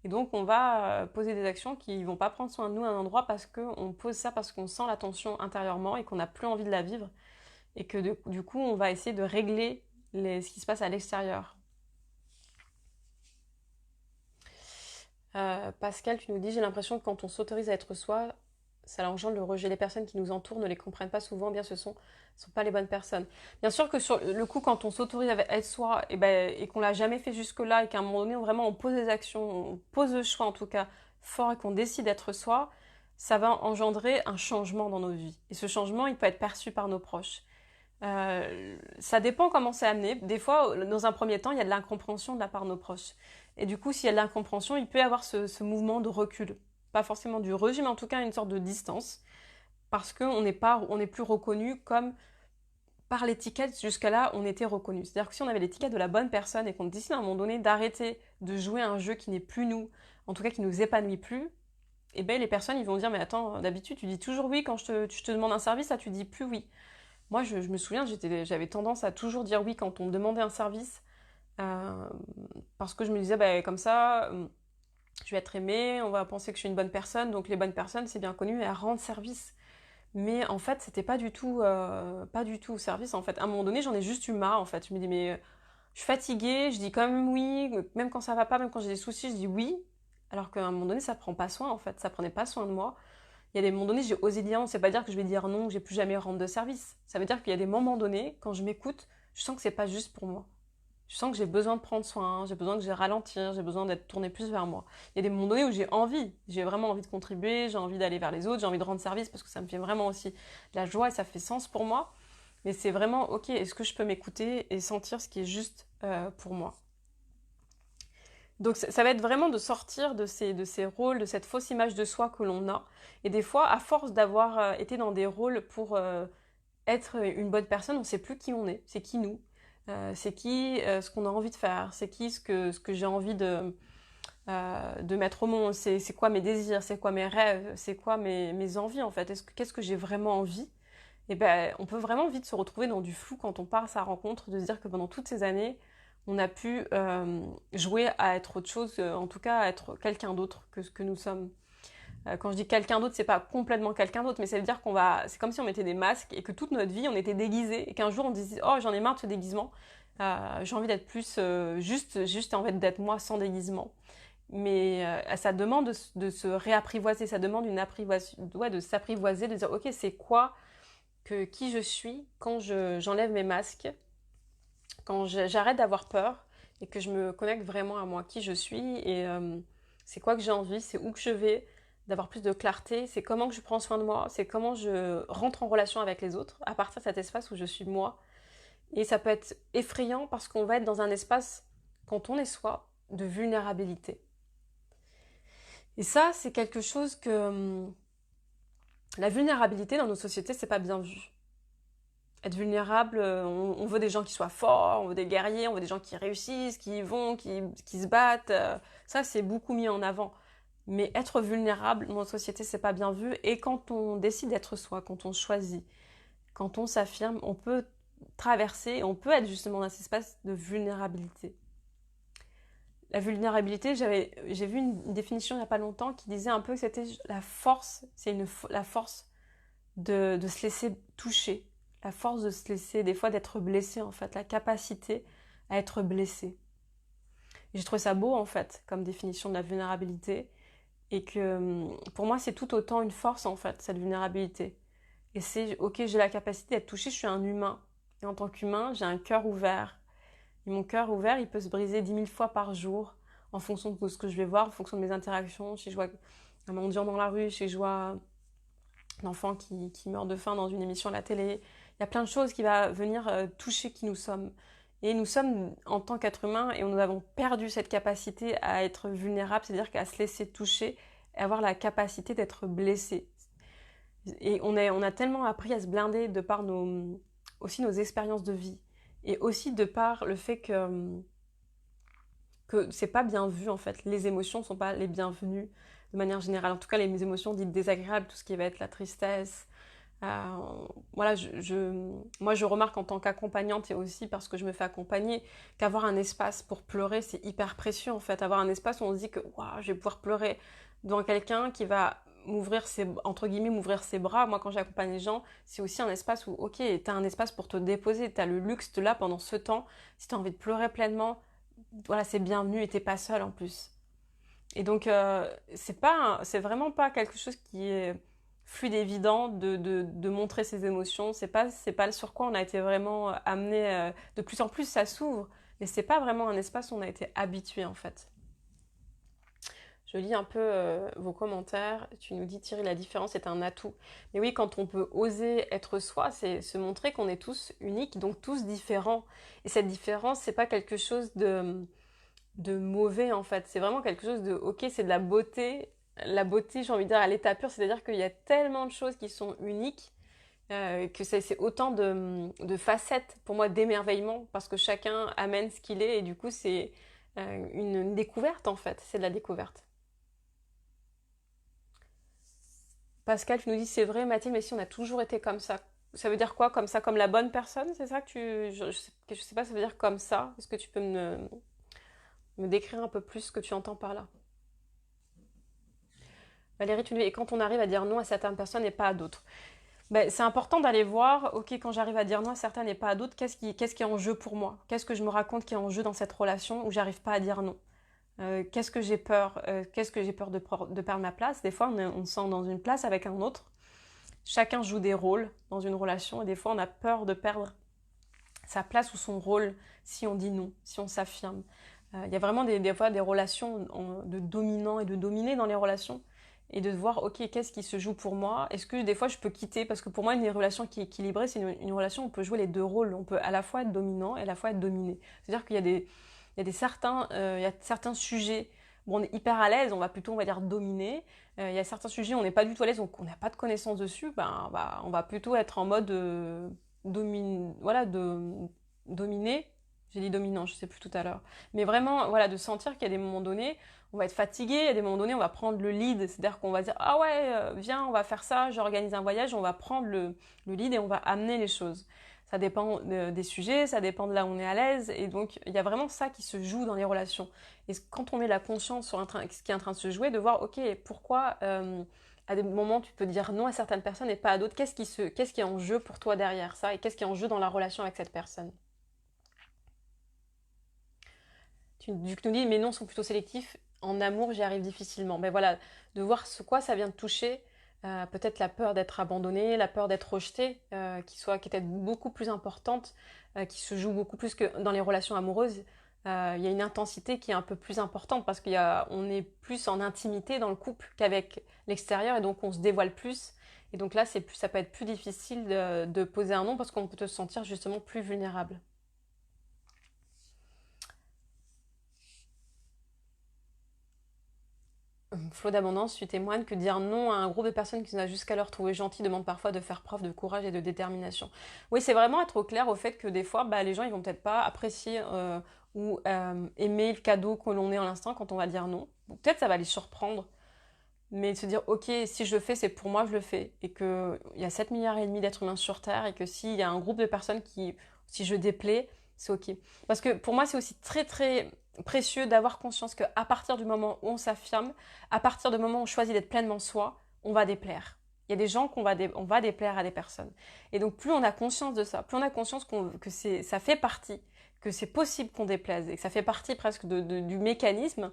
Et donc on va poser des actions qui ne vont pas prendre soin de nous à un endroit parce qu'on pose ça parce qu'on sent la tension intérieurement et qu'on n'a plus envie de la vivre et que du coup on va essayer de régler ce qui se passe à l'extérieur. Pascal, tu nous dis, j'ai l'impression que quand on s'autorise à être soi, ça engendre le rejet. Les personnes qui nous entourent ne les comprennent pas souvent, bien ce sont pas les bonnes personnes. Bien sûr que sur le coup, quand on s'autorise à être soi et qu'on l'a jamais fait jusque-là et qu'à un moment donné, on pose des actions, on pose le choix en tout cas fort et qu'on décide d'être soi, ça va engendrer un changement dans nos vies. Et ce changement, il peut être perçu par nos proches. Ça dépend comment c'est amené. Des fois, dans un premier temps, il y a de l'incompréhension de la part de nos proches. Et du coup, s'il y a de l'incompréhension, il peut y avoir ce mouvement de recul. Pas forcément du rejet, mais en tout cas une sorte de distance. Parce qu'on n'est plus reconnu comme par l'étiquette, jusqu'à là, on était reconnu. C'est-à-dire que si on avait l'étiquette de la bonne personne et qu'on décide à un moment donné d'arrêter de jouer un jeu qui n'est plus nous, en tout cas qui nous épanouit plus, et ben les personnes ils vont dire mais attends, d'habitude tu dis toujours oui quand je te demande un service, là tu dis plus oui. Moi je me souviens, j'avais tendance à toujours dire oui quand on me demandait un service, parce que je me disais comme ça, je vais être aimée, on va penser que je suis une bonne personne, donc les bonnes personnes c'est bien connu, elles rendent service. Mais en fait, c'était pas du tout service. En fait, à un moment donné, j'en ai juste eu marre. En fait, je me dis mais je suis fatiguée, je dis quand même oui, même quand ça va pas, même quand j'ai des soucis, je dis oui. Alors qu'à un moment donné, ça prend pas soin. En fait, ça prenait pas soin de moi. Il y a des moments donnés, j'ai osé dire non. C'est pas dire que je vais dire non, que j'ai plus jamais rendre de service. Ça veut dire qu'il y a des moments donnés, quand je m'écoute, je sens que c'est pas juste pour moi. Je sens que j'ai besoin de prendre soin, j'ai besoin que j'ai ralentir, j'ai besoin d'être tournée plus vers moi. Il y a des moments donnés où j'ai vraiment envie de contribuer, j'ai envie d'aller vers les autres, j'ai envie de rendre service parce que ça me fait vraiment aussi de la joie et ça fait sens pour moi. Mais c'est vraiment, ok, est-ce que je peux m'écouter et sentir ce qui est juste pour moi. Donc ça va être vraiment de sortir de ces rôles, de cette fausse image de soi que l'on a. Et des fois, à force d'avoir été dans des rôles pour être une bonne personne, on ne sait plus qui on est, c'est qui nous. C'est qui ce qu'on a envie de faire, c'est qui ce que j'ai envie de mettre au monde, c'est quoi mes désirs, c'est quoi mes rêves, c'est quoi mes envies en fait, qu'est-ce que j'ai vraiment envie. Et on peut vraiment vite se retrouver dans du flou quand on part à sa rencontre, de se dire que pendant toutes ces années, on a pu jouer à être autre chose, en tout cas à être quelqu'un d'autre que ce que nous sommes. Quand je dis quelqu'un d'autre, c'est pas complètement quelqu'un d'autre, mais ça veut dire c'est comme si on mettait des masques et que toute notre vie on était déguisés et qu'un jour on disait oh j'en ai marre de ce déguisement, j'ai envie d'être plus juste en fait d'être moi sans déguisement. Mais ça demande de se réapprivoiser, ça demande de s'apprivoiser, de dire ok c'est quoi qui je suis quand j'enlève mes masques, quand j'arrête d'avoir peur et que je me connecte vraiment à moi, qui je suis et c'est quoi que j'ai envie, c'est où que je vais. d'avoir plus de clarté, c'est comment que je prends soin de moi, c'est comment je rentre en relation avec les autres, à partir de cet espace où je suis moi. Et ça peut être effrayant parce qu'on va être dans un espace, quand on est soi, de vulnérabilité. Et ça, c'est quelque chose que... La vulnérabilité dans nos sociétés, c'est pas bien vu. Être vulnérable, on veut des gens qui soient forts, on veut des guerriers, on veut des gens qui réussissent, qui y vont, qui se battent. Ça, c'est beaucoup mis en avant. Mais être vulnérable dans notre société, c'est pas bien vu. Et quand on décide d'être soi, quand on choisit, quand on s'affirme, on peut traverser, on peut être justement dans cet espace de vulnérabilité. La vulnérabilité, j'ai vu une définition il n'y a pas longtemps qui disait un peu que c'était la force, la force de se laisser toucher, la force de se laisser, des fois d'être blessé en fait, la capacité à être blessé. Et j'ai trouvé ça beau en fait, comme définition de la vulnérabilité, et que pour moi c'est tout autant une force en fait, cette vulnérabilité. Et c'est, ok, j'ai la capacité d'être touché, je suis un humain, et en tant qu'humain, j'ai un cœur ouvert. Et mon cœur ouvert, il peut se briser 10 000 fois par jour, en fonction de ce que je vais voir, en fonction de mes interactions. Si je vois un mendiant dans la rue, si je vois un enfant qui meurt de faim dans une émission à la télé, il y a plein de choses qui vont venir toucher qui nous sommes. Et nous sommes en tant qu'êtres humains, et nous avons perdu cette capacité à être vulnérables, c'est-à-dire qu'à se laisser toucher, et avoir la capacité d'être blessé. Et on a tellement appris à se blinder de par aussi nos expériences de vie. Et aussi de par le fait que c'est pas bien vu en fait. Les émotions sont pas les bienvenues de manière générale. En tout cas, les émotions dites désagréables, tout ce qui va être la tristesse. Voilà, moi je remarque en tant qu'accompagnante et aussi parce que je me fais accompagner qu'avoir un espace pour pleurer c'est hyper précieux en fait. Avoir un espace où on se dit que waouh, je vais pouvoir pleurer devant quelqu'un qui va entre guillemets m'ouvrir ses bras. Moi quand j'accompagne les gens, c'est aussi un espace où ok, t'as un espace pour te déposer, t'as le luxe de là pendant ce temps. Si t'as envie de pleurer pleinement, voilà, c'est bienvenu et t'es pas seul en plus. Et donc, c'est vraiment pas quelque chose qui est fluide et évident de montrer ses émotions. C'est pas sur quoi on a été vraiment amené. De plus en plus, ça s'ouvre, mais c'est pas vraiment un espace où on a été habitué en fait. Je lis un peu vos commentaires. Tu nous dis, Thierry, la différence est un atout. Mais oui, quand on peut oser être soi, c'est se montrer qu'on est tous uniques, donc tous différents. Et cette différence, c'est pas quelque chose de mauvais en fait. C'est vraiment quelque chose de ok, c'est de la beauté. La beauté, j'ai envie de dire, à l'état pur, c'est-à-dire qu'il y a tellement de choses qui sont uniques que c'est autant de facettes pour moi d'émerveillement parce que chacun amène ce qu'il est et du coup c'est une découverte en fait, c'est de la découverte. Pascal, tu nous dis c'est vrai Mathilde, mais si on a toujours été comme ça veut dire quoi comme ça, comme la bonne personne, c'est ça que je sais pas, ça veut dire comme ça. Est-ce que tu peux me décrire un peu plus ce que tu entends par là? Valérie, tu nous dis, et quand on arrive à dire non à certaines personnes et pas à d'autres, ben, c'est important d'aller voir, ok, quand j'arrive à dire non à certaines et pas à d'autres, qu'est-ce qui est en jeu pour moi? Qu'est-ce que je me raconte qui est en jeu dans cette relation où j'arrive pas à dire non? Qu'est-ce que j'ai peur? Qu'est-ce que j'ai peur de perdre ma place? Des fois, on se sent dans une place avec un autre. Chacun joue des rôles dans une relation et des fois, on a peur de perdre sa place ou son rôle si on dit non, si on s'affirme. Il y a vraiment des fois des relations de dominant et de dominé dans les relations et de voir, ok, qu'est-ce qui se joue pour moi? Est-ce que des fois je peux quitter? Parce que pour moi, une relation qui est équilibrée, c'est une relation où on peut jouer les deux rôles. On peut à la fois être dominant et à la fois être dominé. C'est-à-dire qu'il y a il y a certains sujets où on est hyper à l'aise, on va plutôt, on va dire, dominer. Il y a certains sujets où on n'est pas du tout à l'aise, donc on n'a pas de connaissances dessus, ben, on va plutôt être en mode voilà, dominer. J'ai dit dominant, je sais plus tout à l'heure. Mais vraiment, voilà, de sentir qu'il y a des moments donnés, on va être fatigué, il y a des moments donnés, on va prendre le lead. C'est-à-dire qu'on va dire, ah ouais, viens, on va faire ça, j'organise un voyage, on va prendre le lead et on va amener les choses. Ça dépend des sujets, ça dépend de là où on est à l'aise. Et donc, il y a vraiment ça qui se joue dans les relations. Et quand on met la conscience sur ce qui est en train de se jouer, de voir, ok, pourquoi à des moments tu peux dire non à certaines personnes et pas à d'autres, qu'est-ce qui est en jeu pour toi derrière ça et qu'est-ce qui est en jeu dans la relation avec cette personne? Tu nous dis mes noms sont plutôt sélectifs. En amour, j'y arrive difficilement. Mais voilà, de voir quoi ça vient de toucher. Peut-être la peur d'être abandonné, la peur d'être rejeté, qui est peut-être beaucoup plus importante, qui se joue beaucoup plus que dans les relations amoureuses. il y a une intensité qui est un peu plus importante parce qu'on est plus en intimité dans le couple qu'avec l'extérieur et donc on se dévoile plus. Et donc là, ça peut être plus difficile de poser un nom parce qu'on peut se sentir justement plus vulnérable. Flot d'abondance, tu témoignes que dire non à un groupe de personnes qui nous a jusqu'alors trouvé gentils demande parfois de faire preuve de courage et de détermination. Oui, c'est vraiment être au clair au fait que des fois, les gens ils vont peut-être pas apprécier ou aimer le cadeau que l'on est en l'instant quand on va dire non. Peut-être ça va les surprendre, mais de se dire ok, si je le fais, c'est pour moi, je le fais. Et qu'il y a 7 milliards et demi d'êtres humains sur Terre et que s'il y a un groupe de personnes qui, si je déplais, c'est ok. Parce que pour moi, c'est aussi très très précieux d'avoir conscience qu'à partir du moment où on s'affirme, à partir du moment où on choisit d'être pleinement soi, on va déplaire. Il y a des gens on va déplaire à des personnes. Et donc plus on a conscience de ça, plus on a conscience que ça fait partie, que c'est possible qu'on déplaise et que ça fait partie presque du mécanisme,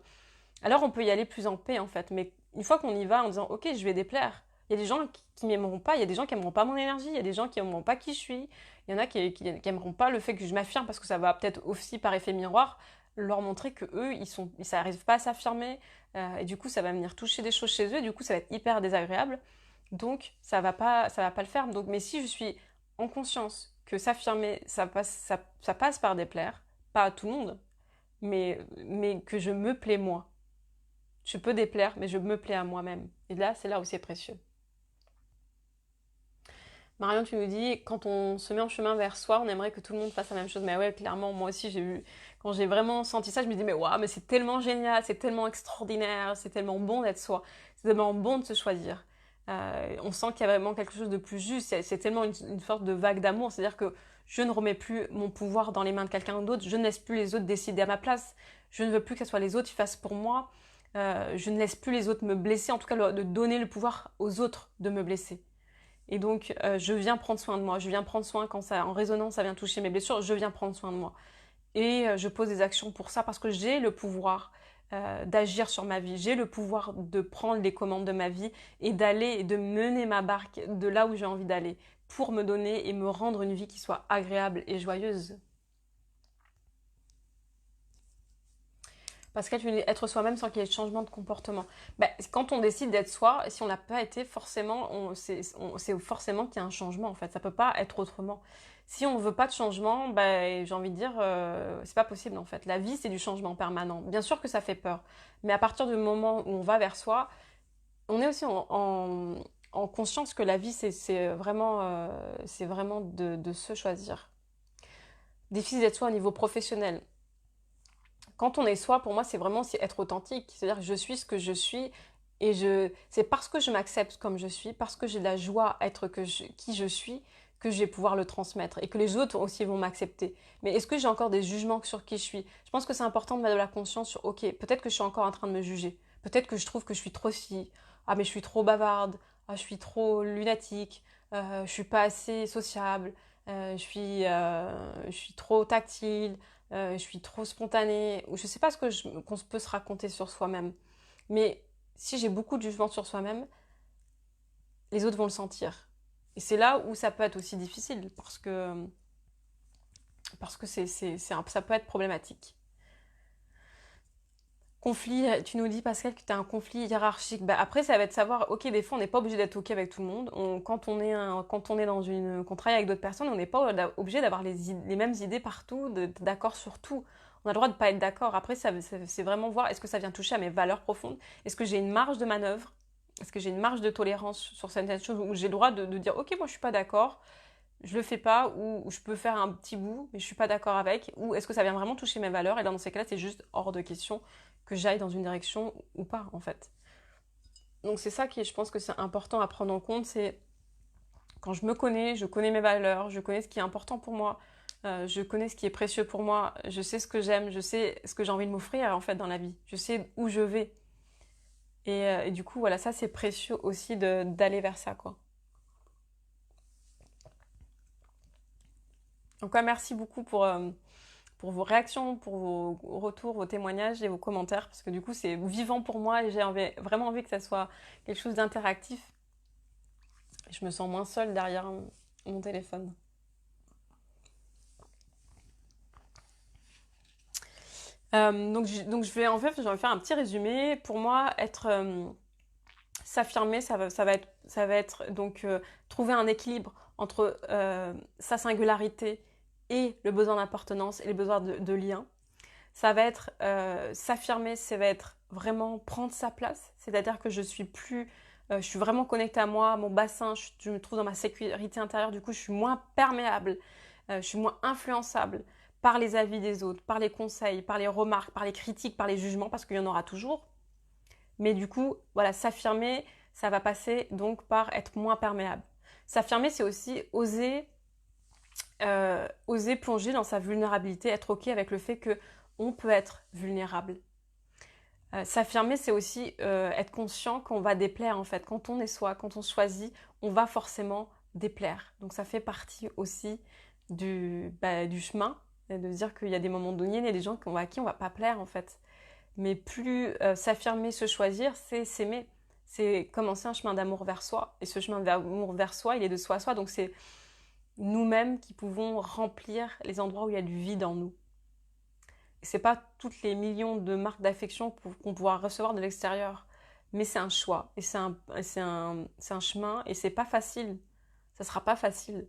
alors on peut y aller plus en paix en fait. Mais une fois qu'on y va en disant ok, je vais déplaire, il y a des gens qui m'aimeront pas, il y a des gens qui aimeront pas mon énergie, il y a des gens qui aimeront pas qui je suis, il y en a qui aimeront pas le fait que je m'affirme parce que ça va peut-être aussi par effet miroir leur montrer que eux ça n'arrive pas à s'affirmer et du coup ça va venir toucher des choses chez eux et du coup ça va être hyper désagréable. Donc ça va pas le faire. Donc mais si je suis en conscience que s'affirmer ça passe par déplaire, pas à tout le monde, mais que je me plais moi. Je peux déplaire, mais je me plais à moi-même. Et là, c'est là où c'est précieux. Marion, tu nous dis, quand on se met en chemin vers soi, on aimerait que tout le monde fasse la même chose. Mais ouais, clairement, moi aussi, quand j'ai vraiment senti ça, je me dis, mais waouh, mais c'est tellement génial, c'est tellement extraordinaire, c'est tellement bon d'être soi, c'est tellement bon de se choisir. On sent qu'il y a vraiment quelque chose de plus juste, c'est tellement une sorte de vague d'amour, c'est-à-dire que je ne remets plus mon pouvoir dans les mains de quelqu'un d'autre, je ne laisse plus les autres décider à ma place, je ne veux plus que ce soit les autres qui fassent pour moi, je ne laisse plus les autres me blesser, en tout cas de donner le pouvoir aux autres de me blesser. Et donc, je viens prendre soin de moi. Je viens prendre soin quand ça, en résonance, ça vient toucher mes blessures. Je viens prendre soin de moi. Et je pose des actions pour ça parce que j'ai le pouvoir d'agir sur ma vie. J'ai le pouvoir de prendre les commandes de ma vie et d'aller et de mener ma barque de là où j'ai envie d'aller pour me donner et me rendre une vie qui soit agréable et joyeuse. Parce qu'être être soi-même sans qu'il y ait de changement de comportement. Quand on décide d'être soi, si on n'a pas été forcément, c'est forcément qu'il y a un changement en fait. Ça peut pas être autrement. Si on veut pas de changement, j'ai envie de dire, c'est pas possible en fait. La vie, c'est du changement permanent. Bien sûr que ça fait peur, mais à partir du moment où on va vers soi, on est aussi en conscience que la vie, c'est vraiment de se choisir. Difficile d'être soi au niveau professionnel. Quand on est soi, pour moi, c'est vraiment aussi être authentique. C'est-à-dire que je suis ce que je suis et c'est parce que je m'accepte comme je suis, parce que j'ai de la joie à être qui je suis, que je vais pouvoir le transmettre et que les autres aussi vont m'accepter. Mais est-ce que j'ai encore des jugements sur qui je suis? Je pense que c'est important de mettre de la conscience sur, ok, peut-être que je suis encore en train de me juger. Peut-être que je trouve que je suis trop ci. Ah, mais je suis trop bavarde. Ah, je suis trop lunatique. Je suis pas assez sociable. Je suis trop tactile. Je suis trop spontanée, ou je sais pas qu'on peut se raconter sur soi-même. Mais si j'ai beaucoup de jugement sur soi-même, les autres vont le sentir. Et c'est là où ça peut être aussi difficile, parce que ça peut être problématique. Conflit, tu nous dis Pascal que tu as un conflit hiérarchique. Après, ça va être savoir, ok, des fois on n'est pas obligé d'être ok avec tout le monde. Quand on est qu'on travaille avec d'autres personnes, on n'est pas obligé d'avoir les mêmes idées partout, d'être d'accord sur tout. On a le droit de ne pas être d'accord. Après, c'est vraiment voir, est-ce que ça vient toucher à mes valeurs profondes? Est-ce que j'ai une marge de manœuvre? Est-ce que j'ai une marge de tolérance sur certaines choses où j'ai le droit de dire, ok, moi je suis pas d'accord, je le fais pas, ou je peux faire un petit bout, mais je suis pas d'accord avec, ou est-ce que ça vient vraiment toucher mes valeurs? Et dans ces cas-là, c'est juste hors de question que j'aille dans une direction ou pas, en fait. Donc c'est ça qui, je pense que c'est important à prendre en compte, c'est quand je connais mes valeurs, je connais ce qui est important pour moi, je connais ce qui est précieux pour moi, je sais ce que j'aime, je sais ce que j'ai envie de m'offrir en fait dans la vie, je sais où je vais. Et du coup, voilà, ça c'est précieux aussi d'aller vers ça, quoi. Donc ouais, merci beaucoup pour vos réactions, pour vos retours, vos témoignages et vos commentaires, parce que du coup c'est vivant pour moi et vraiment envie que ça soit quelque chose d'interactif. Je me sens moins seule derrière mon téléphone. Donc je vais faire un petit résumé. Pour moi, s'affirmer, ça va être donc trouver un équilibre entre sa singularité et le besoin d'appartenance et les besoins de lien. Ça va être s'affirmer, ça va être vraiment prendre sa place. C'est-à-dire que je suis vraiment connectée à moi, à mon bassin, je me trouve dans ma sécurité intérieure, du coup je suis moins perméable, je suis moins influençable par les avis des autres, par les conseils, par les remarques, par les critiques, par les jugements, parce qu'il y en aura toujours. Mais du coup, voilà, s'affirmer, ça va passer donc par être moins perméable. S'affirmer, c'est aussi oser plonger dans sa vulnérabilité, être OK avec le fait que on peut être vulnérable. S'affirmer, c'est aussi être conscient qu'on va déplaire en fait. Quand on est soi, quand on choisit, on va forcément déplaire. Donc ça fait partie aussi du chemin, et de dire qu'il y a des moments donnés, il y a des gens à qui on va pas plaire en fait. Mais plus s'affirmer, se choisir, c'est s'aimer. C'est commencer un chemin d'amour vers soi. Et ce chemin d'amour vers soi, il est de soi à soi. Donc c'est nous-mêmes qui pouvons remplir les endroits où il y a du vide en nous. C'est pas toutes les millions de marques d'affection qu'on pourra recevoir de l'extérieur, mais c'est un choix et c'est un chemin et c'est pas facile. Ça sera pas facile.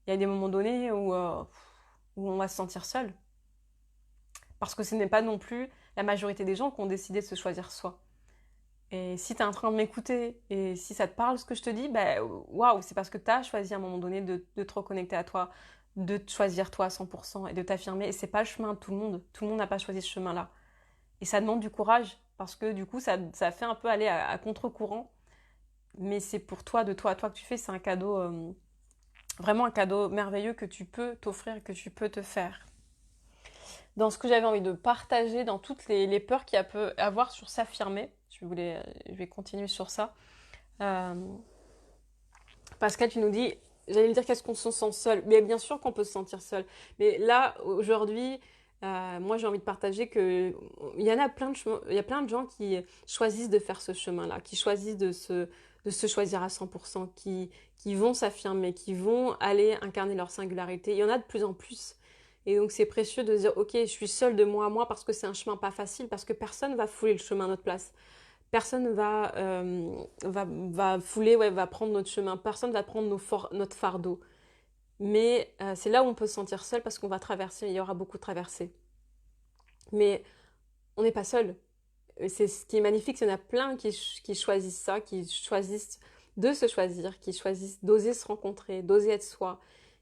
Il y a des moments donnés où on va se sentir seul, parce que ce n'est pas non plus la majorité des gens qui ont décidé de se choisir soi. Et si tu es en train de m'écouter et si ça te parle ce que je te dis, ben waouh, c'est parce que tu as choisi à un moment donné de te reconnecter à toi, de te choisir toi à 100% et de t'affirmer. Et c'est pas le chemin de tout le monde. Tout le monde n'a pas choisi ce chemin-là. Et ça demande du courage parce que du coup, ça fait un peu aller à contre-courant. Mais c'est pour toi, de toi à toi que tu fais. C'est un cadeau, vraiment un cadeau merveilleux que tu peux t'offrir, que tu peux te faire. Dans ce que j'avais envie de partager, dans toutes les peurs qu'il y a peut avoir sur s'affirmer, je vais continuer sur ça. Euh, Pascal, tu nous dis, j'allais me dire qu'est-ce qu'on se sent seul. Mais bien sûr qu'on peut se sentir seul. Mais là, aujourd'hui, moi j'ai envie de partager que il y en a il y a plein de gens qui choisissent de faire ce chemin-là, qui choisissent de se choisir à 100%, qui vont s'affirmer, qui vont aller incarner leur singularité. Il y en a de plus en plus. Et donc c'est précieux de se dire, ok, je suis seule de moi à moi parce que c'est un chemin pas facile, parce que personne va fouler le chemin à notre place. Personne va fouler, ouais, va prendre notre chemin. Personne va prendre notre fardeau. Mais c'est là où on peut se sentir seul parce qu'on va traverser, il y aura beaucoup de traversées. Mais on n'est pas seul. Et c'est ce qui est magnifique, c'est qu'il y en a plein qui choisissent ça, qui choisissent de se choisir, qui choisissent d'oser se rencontrer, d'oser être soi.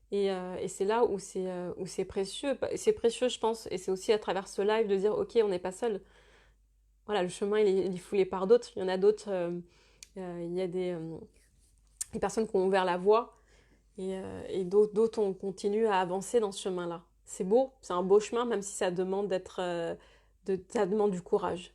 Et c'est là où c'est précieux. C'est précieux, je pense, et c'est aussi à travers ce live de dire, ok, on n'est pas seul. Voilà, le chemin, il est foulé par d'autres. Il y en a d'autres, il y a des personnes qui ont ouvert la voie et d'autres on continue à avancer dans ce chemin-là. C'est beau, c'est un beau chemin, même si ça demande ça demande du courage.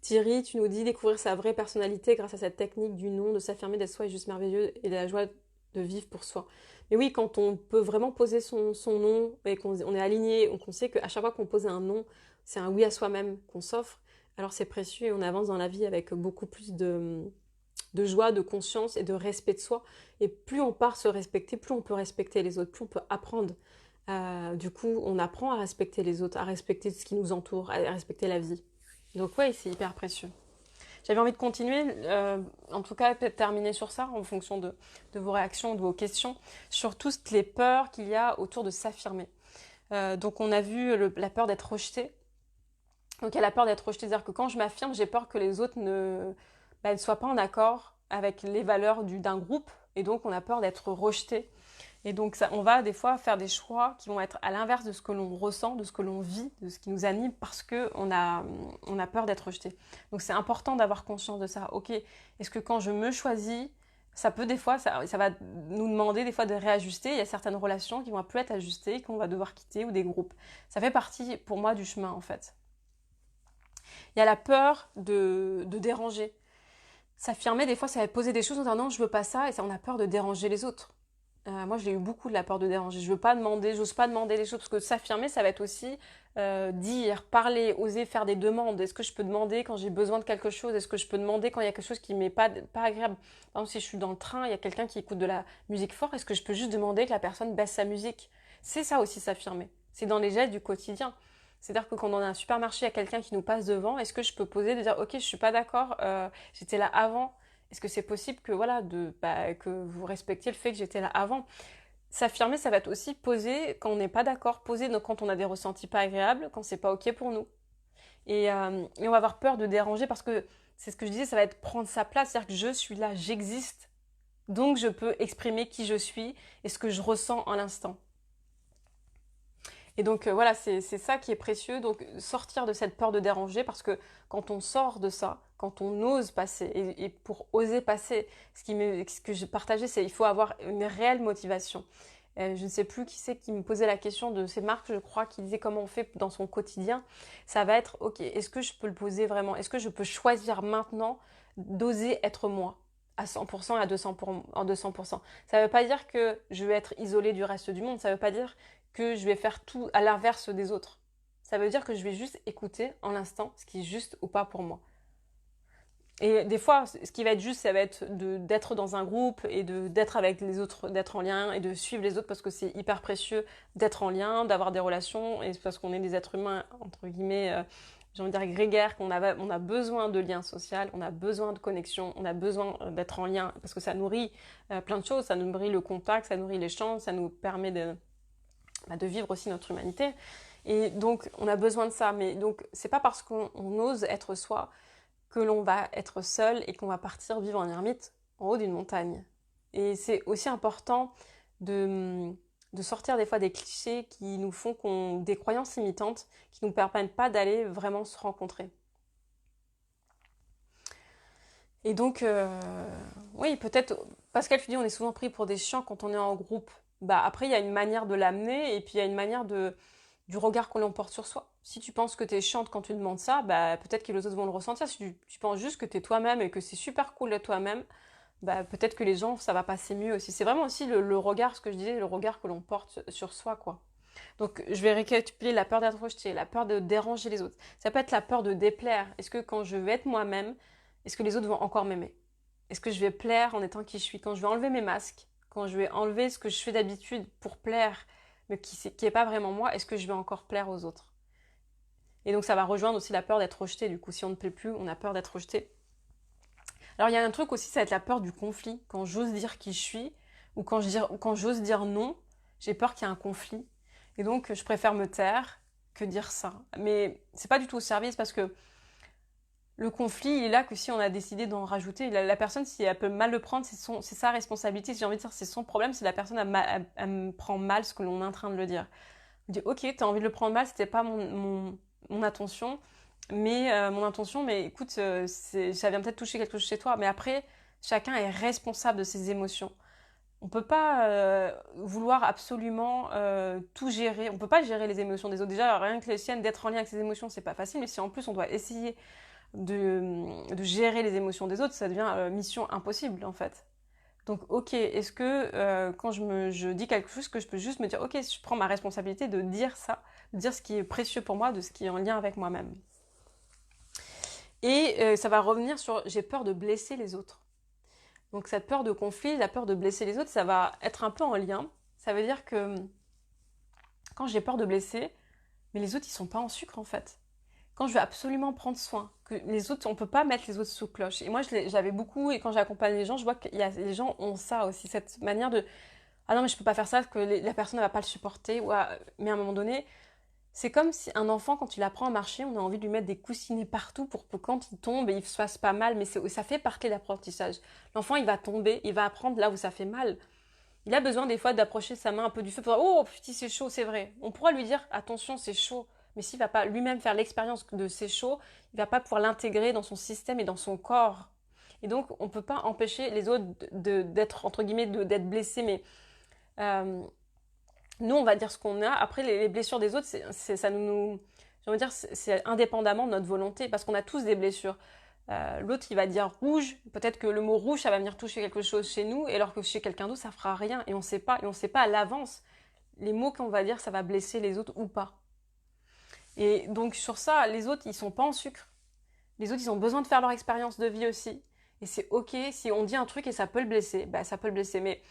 Thierry, tu nous dis découvrir sa vraie personnalité grâce à cette technique du nom, de s'affirmer, d'être soi est juste merveilleux et de la joie de vivre pour soi. Mais oui, quand on peut vraiment poser son nom et qu'on est aligné, qu'on sait qu'à chaque fois qu'on pose un nom, c'est un oui à soi-même qu'on s'offre, alors c'est précieux et on avance dans la vie avec beaucoup plus de joie, de conscience et de respect de soi. Et plus on part se respecter, plus on peut respecter les autres, plus on peut apprendre. Du coup, on apprend à respecter les autres, à respecter ce qui nous entoure, à respecter la vie. Donc oui, c'est hyper précieux. J'avais envie de continuer, en tout cas peut-être terminer sur ça, en fonction de vos réactions, de vos questions, sur toutes les peurs qu'il y a autour de s'affirmer. Donc on a vu la peur d'être rejeté. Donc il y a la peur d'être rejeté, c'est-à-dire que quand je m'affirme, j'ai peur que les autres ne soient pas en accord avec les valeurs d'un groupe, et donc on a peur d'être rejeté. Et donc on va des fois faire des choix qui vont être à l'inverse de ce que l'on ressent, de ce que l'on vit, de ce qui nous anime, parce qu'on a peur d'être rejeté. Donc c'est important d'avoir conscience de ça. Ok, est-ce que quand je me choisis, ça peut des fois, ça va nous demander des fois de réajuster. Il y a certaines relations qui vont plus être ajustées, qu'on va devoir quitter, ou des groupes. Ça fait partie pour moi du chemin en fait. Il y a la peur de déranger. S'affirmer, des fois, ça va poser des choses en disant non, je veux pas ça, et ça, on a peur de déranger les autres. Moi, je l'ai eu beaucoup de la peur de déranger. Je veux pas demander, j'ose pas demander les choses parce que s'affirmer, ça va être aussi dire, parler, oser faire des demandes. Est-ce que je peux demander quand j'ai besoin de quelque chose? Est-ce que je peux demander quand il y a quelque chose qui m'est pas agréable? Par exemple, si je suis dans le train, il y a quelqu'un qui écoute de la musique forte, est-ce que je peux juste demander que la personne baisse sa musique? C'est ça aussi s'affirmer. C'est dans les gestes du quotidien. C'est-à-dire que quand on est dans un supermarché, il y a quelqu'un qui nous passe devant, est-ce que je peux poser, de dire, ok, je suis pas d'accord, j'étais là avant. Est-ce que c'est possible que voilà que vous respectiez le fait que j'étais là avant? S'affirmer, ça va être aussi poser quand on n'est pas d'accord, poser quand on a des ressentis pas agréables, quand c'est pas ok pour nous. Et on va avoir peur de déranger parce que c'est ce que je disais, ça va être prendre sa place, c'est-à-dire que je suis là, j'existe, donc je peux exprimer qui je suis et ce que je ressens en l'instant. Et donc voilà, c'est ça qui est précieux. Donc sortir de cette peur de déranger parce que quand on sort de ça, quand on ose passer, et pour oser passer, ce que j'ai partagé, c'est il faut avoir une réelle motivation. Je ne sais plus qui c'est qui me posait la question de ces marques, je crois, qui disait comment on fait dans son quotidien. Ça va être, ok, est-ce que je peux le poser vraiment? Est-ce que je peux choisir maintenant d'oser être moi à 100% et à 200%, en 200%? Ça ne veut pas dire que je vais être isolée du reste du monde, ça ne veut pas dire que je vais faire tout à l'inverse des autres. Ça veut dire que je vais juste écouter en l'instant ce qui est juste ou pas pour moi. Et des fois, ce qui va être juste, ça va être d'être dans un groupe et d'être avec les autres, d'être en lien et de suivre les autres parce que c'est hyper précieux d'être en lien, d'avoir des relations et parce qu'on est des êtres humains, entre guillemets, j'ai envie de dire grégaires, on a besoin de liens sociaux, on a besoin de connexion, on a besoin d'être en lien parce que ça nourrit plein de choses, ça nourrit le contact, ça nourrit l'échange, ça nous permet de vivre aussi notre humanité. Et donc, on a besoin de ça. Mais donc, c'est pas parce qu'on ose être soi que l'on va être seul et qu'on va partir vivre en ermite en haut d'une montagne. Et c'est aussi important de sortir des fois des clichés qui nous font des croyances limitantes qui ne nous permettent pas d'aller vraiment se rencontrer. Et donc, oui, peut-être, Pascal, tu dis, on est souvent pris pour des chiants quand on est en groupe. Bah, après, il y a une manière de l'amener et puis il y a une manière du regard que l'on porte sur soi. Si tu penses que tu es chiante quand tu demandes ça, bah, peut-être que les autres vont le ressentir. Si tu penses juste que tu es toi-même et que c'est super cool d'être toi-même, bah, peut-être que les gens, ça va passer mieux aussi. C'est vraiment aussi le regard, ce que je disais, le regard que l'on porte sur soi, quoi. Donc, je vais récapituler la peur d'être rejeté, la peur de déranger les autres. Ça peut être la peur de déplaire. Est-ce que quand je vais être moi-même, est-ce que les autres vont encore m'aimer? Est-ce que je vais plaire en étant qui je suis? Quand je vais enlever mes masques, quand je vais enlever ce que je fais d'habitude pour plaire, mais qui n'est pas vraiment moi, est-ce que je vais encore plaire aux autres? Et donc ça va rejoindre aussi la peur d'être rejeté. Du coup, si on ne plaît plus, on a peur d'être rejeté. Alors il y a un truc aussi, ça va être la peur du conflit. Quand j'ose dire qui je suis, ou quand j'ose dire non, j'ai peur qu'il y ait un conflit. Et donc je préfère me taire que dire ça. Mais c'est pas du tout au service parce que le conflit, il est là que si on a décidé d'en rajouter. La personne, si elle peut mal le prendre, c'est sa responsabilité. Si j'ai envie de dire, c'est son problème, si la personne elle me prend mal ce que l'on est en train de le dire. Je dis, ok, t'as envie de le prendre mal, c'était pas mon intention, mais écoute, ça vient peut-être toucher quelque chose chez toi. Mais après, chacun est responsable de ses émotions. On peut pas vouloir absolument tout gérer. On peut pas gérer les émotions des autres. Déjà, rien que les siennes, d'être en lien avec ses émotions, c'est pas facile. Mais si en plus on doit essayer de gérer les émotions des autres, ça devient mission impossible en fait. Donc ok, est-ce que quand je dis quelque chose, que je peux juste me dire ok, je prends ma responsabilité de dire ça, de dire ce qui est précieux pour moi, de ce qui est en lien avec moi-même. Et ça va revenir sur j'ai peur de blesser les autres. Donc cette peur de conflit, la peur de blesser les autres, ça va être un peu en lien. Ça veut dire que quand j'ai peur de blesser, mais les autres ils sont pas en sucre en fait. Quand je veux absolument prendre soin, que les autres, on peut pas mettre les autres sous cloche. Et moi, j'avais beaucoup, et quand j'accompagne les gens, je vois que les gens ont ça aussi, cette manière de ah non, mais je peux pas faire ça parce que la personne ne va pas le supporter. Mais à un moment donné, c'est comme si un enfant, quand il apprend à marcher, on a envie de lui mettre des coussinets partout pour que quand il tombe, il se fasse pas mal. Mais ça fait partie de l'apprentissage. L'enfant, il va tomber, il va apprendre là où ça fait mal. Il a besoin des fois d'approcher sa main un peu du feu pour dire oh petit c'est chaud, c'est vrai. On pourra lui dire attention c'est chaud, mais s'il va pas lui-même faire l'expérience de c'est chaud, il va pas pouvoir l'intégrer dans son système et dans son corps. Et donc on peut pas empêcher les autres d'être entre guillemets d'être blessés, mais euh, nous on va dire ce qu'on a. Après les blessures des autres, ça nous j'ai envie de dire c'est indépendamment de notre volonté parce qu'on a tous des blessures. L'autre, il va dire rouge. Peut-être que le mot rouge, ça va venir toucher quelque chose chez nous, et alors que chez quelqu'un d'autre, ça fera rien. Et on sait pas. Et on sait pas à l'avance les mots qu'on va dire, ça va blesser les autres ou pas. Et donc sur ça, les autres, ils sont pas en sucre. Les autres, ils ont besoin de faire leur expérience de vie aussi. Et c'est ok si on dit un truc et ça peut le blesser. Bah, ça peut le blesser. Mais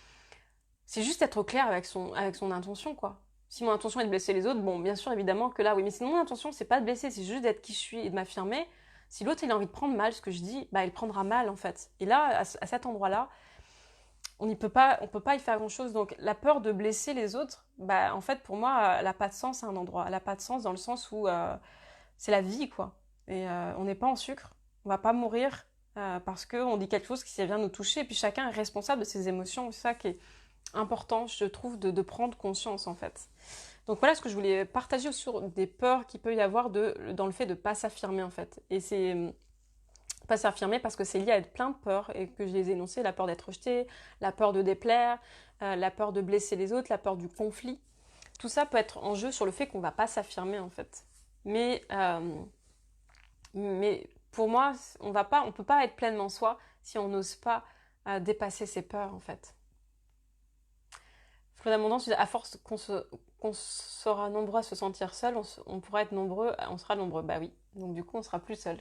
c'est juste être clair avec son intention, quoi. Si mon intention est de blesser les autres, bon, bien sûr, évidemment que là, oui. Mais sinon, mon intention, c'est pas de blesser, c'est juste d'être qui je suis et de m'affirmer. Si l'autre, il a envie de prendre mal ce que je dis, bah, il prendra mal, en fait. Et là, à cet endroit-là, on peut pas y faire grand-chose. Donc, la peur de blesser les autres, bah, en fait, pour moi, elle n'a pas de sens à un endroit. Elle n'a pas de sens dans le sens où c'est la vie, quoi. Et on n'est pas en sucre. On va pas mourir parce qu'on dit quelque chose qui vient nous toucher. Et puis, chacun est responsable de ses émotions. C'est ça qui est important, je trouve, de prendre conscience, en fait. Donc voilà ce que je voulais partager sur des peurs qu'il peut y avoir dans le fait de ne pas s'affirmer, en fait. Et c'est pas s'affirmer parce que c'est lié à plein de peurs et que je les ai énoncées, la peur d'être rejeté, la peur de déplaire, la peur de blesser les autres, la peur du conflit. Tout ça peut être en jeu sur le fait qu'on ne va pas s'affirmer, en fait. Mais pour moi, on peut pas être pleinement soi si on n'ose pas dépasser ses peurs, en fait. Flot d'abondance, à force qu'on sera nombreux à se sentir seul, on pourra être nombreux, on sera nombreux. Bah oui, donc du coup, on sera plus seul.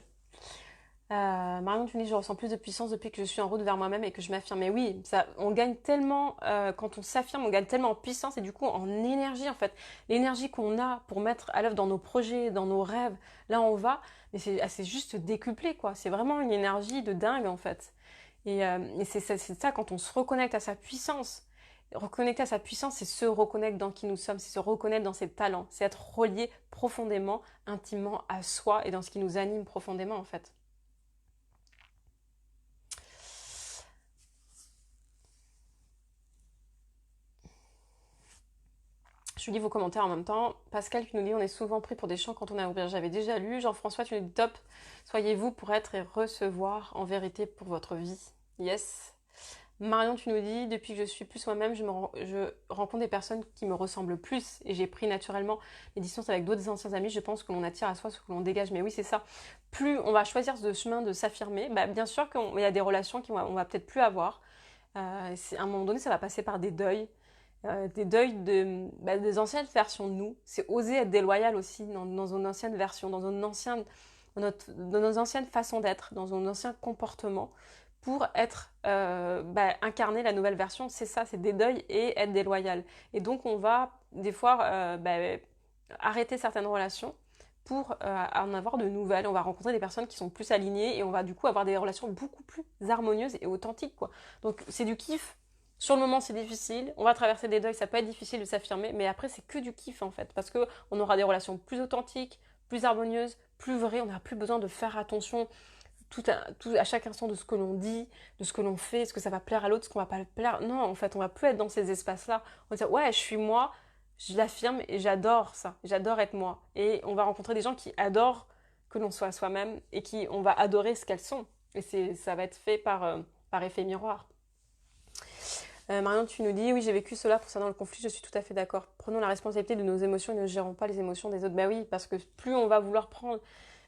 Marion, tu me dis, je ressens plus de puissance depuis que je suis en route vers moi-même et que je m'affirme. Mais oui, ça, on gagne tellement, quand on s'affirme, on gagne tellement en puissance et du coup en énergie, en fait. L'énergie qu'on a pour mettre à l'œuvre dans nos projets, dans nos rêves, là on va, mais c'est juste décuplé, quoi. C'est vraiment une énergie de dingue, en fait. Et c'est ça, quand on se reconnecte à sa puissance. Reconnecter à sa puissance, c'est se reconnaître dans qui nous sommes, c'est se reconnaître dans ses talents, c'est être relié profondément, intimement à soi et dans ce qui nous anime profondément, en fait. Je lis vos commentaires en même temps. Pascal qui nous dit on est souvent pris pour des champs quand on a ouvert. J'avais déjà lu. Jean-François, tu nous dis top. Soyez vous pour être et recevoir en vérité pour votre vie. Yes. Marion, tu nous dis depuis que je suis plus moi-même, je rencontre des personnes qui me ressemblent plus et j'ai pris naturellement les distances avec d'autres anciens amis. Je pense que l'on attire à soi ce que l'on dégage. Mais oui, c'est ça. Plus on va choisir ce chemin de s'affirmer, bah, bien sûr qu'il y a des relations qu'on va peut-être plus avoir. À un moment donné, ça va passer par des deuils des anciennes versions de nous. C'est oser être déloyal aussi dans une ancienne version, dans nos anciennes façons d'être, dans nos anciens comportements, pour incarner la nouvelle version. C'est ça, c'est des deuils et être déloyal. Et donc on va des fois arrêter certaines relations pour en avoir de nouvelles. On va rencontrer des personnes qui sont plus alignées et on va du coup avoir des relations beaucoup plus harmonieuses et authentiques, quoi. Donc c'est du kiff. Sur le moment, c'est difficile. On va traverser des deuils, ça peut être difficile de s'affirmer, mais après, c'est que du kiff, en fait, parce qu'on aura des relations plus authentiques, plus harmonieuses, plus vraies. On n'aura plus besoin de faire attention à chaque instant de ce que l'on dit, de ce que l'on fait, ce que ça va plaire à l'autre, ce qu'on va pas plaire. Non, en fait, on va plus être dans ces espaces-là. On va dire, ouais, je suis moi, je l'affirme et j'adore ça. J'adore être moi. Et on va rencontrer des gens qui adorent que l'on soit soi-même et qui on va adorer ce qu'elles sont. Et ça va être fait par effet miroir. Marion, tu nous dis, oui, j'ai vécu cela concernant le conflit, je suis tout à fait d'accord. Prenons la responsabilité de nos émotions et ne gérons pas les émotions des autres. Bah oui, parce que plus on va vouloir prendre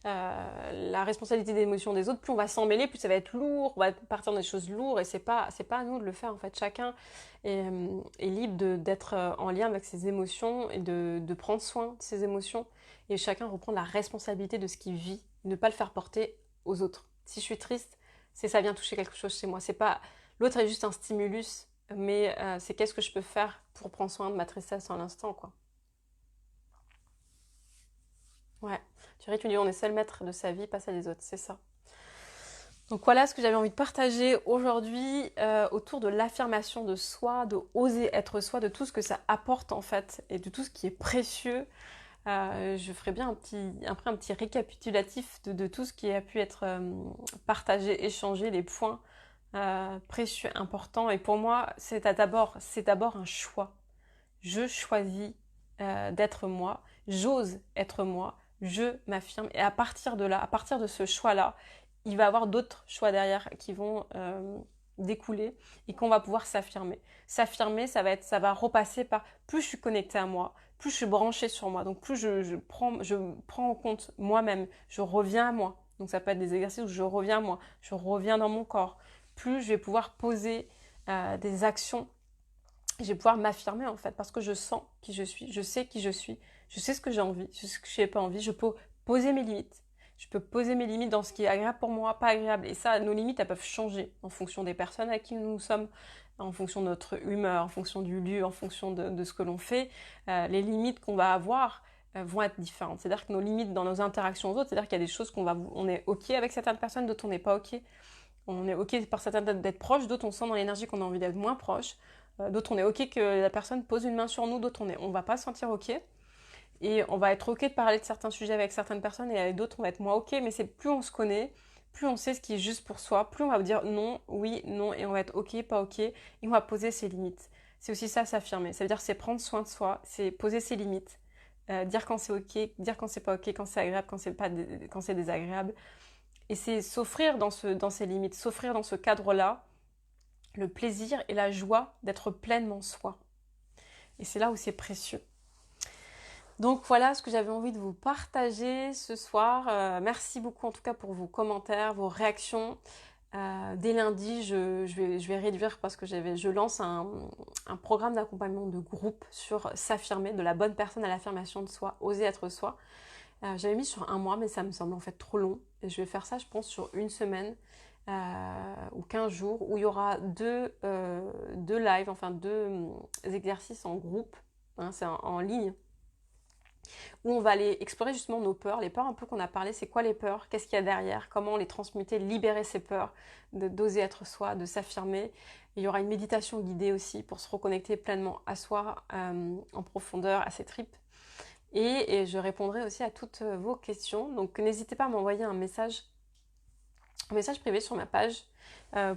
la responsabilité des émotions des autres, plus on va s'en mêler, plus ça va être lourd, on va partir dans des choses lourdes et c'est pas à nous de le faire, en fait. Chacun est libre d'être en lien avec ses émotions et de prendre soin de ses émotions et chacun reprend la responsabilité de ce qu'il vit, ne pas le faire porter aux autres. Si je suis triste, ça vient toucher quelque chose chez moi. C'est pas l'autre est juste un stimulus, mais c'est qu'est-ce que je peux faire pour prendre soin de ma tristesse en l'instant, quoi. Ouais. Thierry, tu dis on est seul maître de sa vie, pas celle des autres, c'est ça. Donc voilà ce que j'avais envie de partager aujourd'hui autour de l'affirmation de soi, de oser être soi, de tout ce que ça apporte en fait et de tout ce qui est précieux. Je ferai bien un petit récapitulatif de tout ce qui a pu être partagé, échangé, les points précieux, importants. Et pour moi, c'est d'abord un choix. Je choisis d'être moi, j'ose être moi, je m'affirme. Et à partir de là, à partir de ce choix-là, il va y avoir d'autres choix derrière qui vont découler et qu'on va pouvoir s'affirmer. S'affirmer, ça va repasser par plus je suis connectée à moi, plus je suis branchée sur moi, donc plus je prends en compte moi-même, je reviens à moi, Donc ça peut être des exercices où je reviens à moi, je reviens dans mon corps. Plus je vais pouvoir poser des actions, je vais pouvoir m'affirmer en fait, parce que je sens qui je suis, je sais qui je suis, je sais ce que j'ai envie, je sais ce que je n'ai pas envie, je peux poser mes limites. Je peux poser mes limites dans ce qui est agréable pour moi, pas agréable. Et ça, nos limites, elles peuvent changer en fonction des personnes avec qui nous sommes, en fonction de notre humeur, en fonction du lieu, en fonction de ce que l'on fait. Les limites qu'on va avoir vont être différentes. C'est-à-dire que nos limites dans nos interactions aux autres, c'est-à-dire qu'il y a des choses on est OK avec certaines personnes, d'autres on n'est pas OK. On est OK par certaines d'être proche, d'autres on sent dans l'énergie qu'on a envie d'être moins proche. D'autres on est OK que la personne pose une main sur nous, d'autres on va pas se sentir OK. Et on va être OK de parler de certains sujets avec certaines personnes et avec d'autres on va être moins OK. Mais c'est plus on se connaît, plus on sait ce qui est juste pour soi, plus on va dire non, oui, non, et on va être OK, pas OK, et on va poser ses limites. C'est aussi ça, s'affirmer. Ça veut dire c'est prendre soin de soi, c'est poser ses limites, dire quand c'est OK, dire quand c'est pas OK, quand c'est agréable, quand c'est désagréable. Et c'est s'offrir dans ces limites, s'offrir dans ce cadre-là le plaisir et la joie d'être pleinement soi. Et c'est là où c'est précieux. Donc voilà ce que j'avais envie de vous partager ce soir. Merci beaucoup en tout cas pour vos commentaires, vos réactions. Dès lundi, je vais réduire parce que je lance un programme d'accompagnement de groupe sur s'affirmer, de la bonne personne à l'affirmation de soi, oser être soi. J'avais mis sur 1 mois, mais ça me semble en fait trop long. Et je vais faire ça, je pense, sur 1 semaine ou 15 jours, où il y aura deux lives, enfin 2 exercices en groupe, hein, c'est en ligne, où on va aller explorer justement nos peurs, les peurs un peu qu'on a parlé, c'est quoi les peurs, qu'est-ce qu'il y a derrière, comment les transmuter, libérer ces peurs, d'oser être soi, de s'affirmer. Il y aura une méditation guidée aussi pour se reconnecter pleinement à soi, en profondeur, à ses tripes. Et je répondrai aussi à toutes vos questions. Donc n'hésitez pas à m'envoyer un message privé sur ma page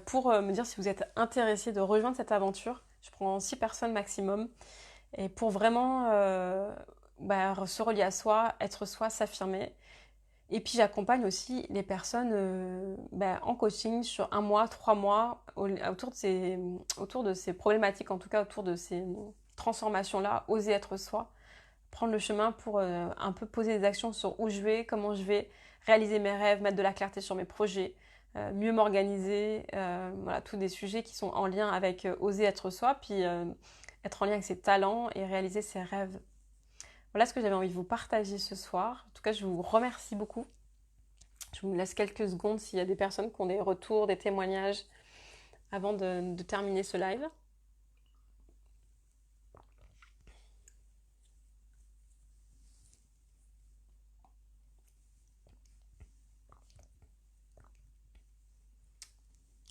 pour me dire si vous êtes intéressé de rejoindre cette aventure. Je prends 6 personnes maximum. Et pour vraiment se relier à soi, être soi, s'affirmer. Et puis j'accompagne aussi les personnes en coaching sur 1 mois, 3 mois, autour de ces problématiques, en tout cas autour de ces transformations-là, oser être soi, prendre le chemin pour un peu poser des actions sur où je vais, comment je vais, réaliser mes rêves, mettre de la clarté sur mes projets, mieux m'organiser, voilà, tous des sujets qui sont en lien avec oser être soi, puis être en lien avec ses talents et réaliser ses rêves. Voilà ce que j'avais envie de vous partager ce soir. En tout cas, je vous remercie beaucoup. Je vous laisse quelques secondes s'il y a des personnes qui ont des retours, des témoignages avant de terminer ce live.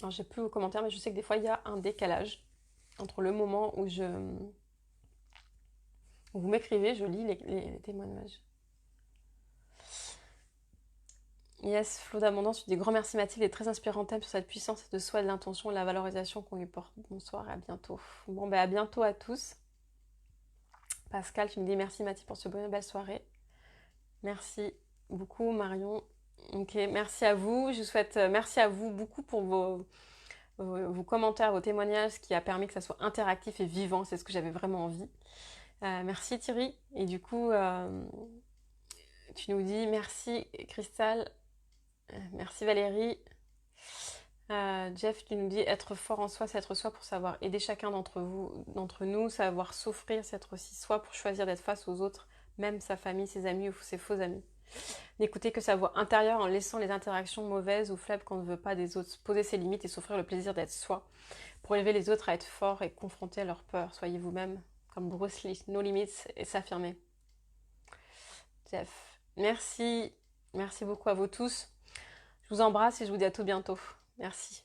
Alors, j'ai plus vos commentaires, mais je sais que des fois, il y a un décalage entre le moment où vous m'écrivez, je lis les témoignages. Yes, Flot d'abondance, tu dis grand merci Mathilde, est très inspirant thème sur cette puissance de soi, de l'intention et de la valorisation qu'on lui porte. Bonsoir et à bientôt. Bon, à bientôt à tous. Pascal, tu me dis merci Mathilde pour ce belle soirée. Merci beaucoup Marion. Ok, merci à vous. Je vous souhaite merci à vous beaucoup pour vos commentaires, vos témoignages, ce qui a permis que ça soit interactif et vivant. C'est ce que j'avais vraiment envie. Merci Thierry. Et du coup, tu nous dis merci Cristal. Merci Valérie. Jeff, tu nous dis être fort en soi, c'est être soi pour savoir aider chacun d'entre nous, savoir s'offrir, c'est être aussi soi pour choisir d'être face aux autres, même sa famille, ses amis ou ses faux amis. N'écouter que sa voix intérieure en laissant les interactions mauvaises ou faibles qu'on ne veut pas des autres, poser ses limites et s'offrir le plaisir d'être soi, pour élever les autres à être forts et confronter à leurs peurs. Soyez vous-même, comme Bruce Lee, no limits et s'affirmer. Jeff, merci beaucoup à vous tous. Je vous embrasse et je vous dis à tout bientôt. Merci.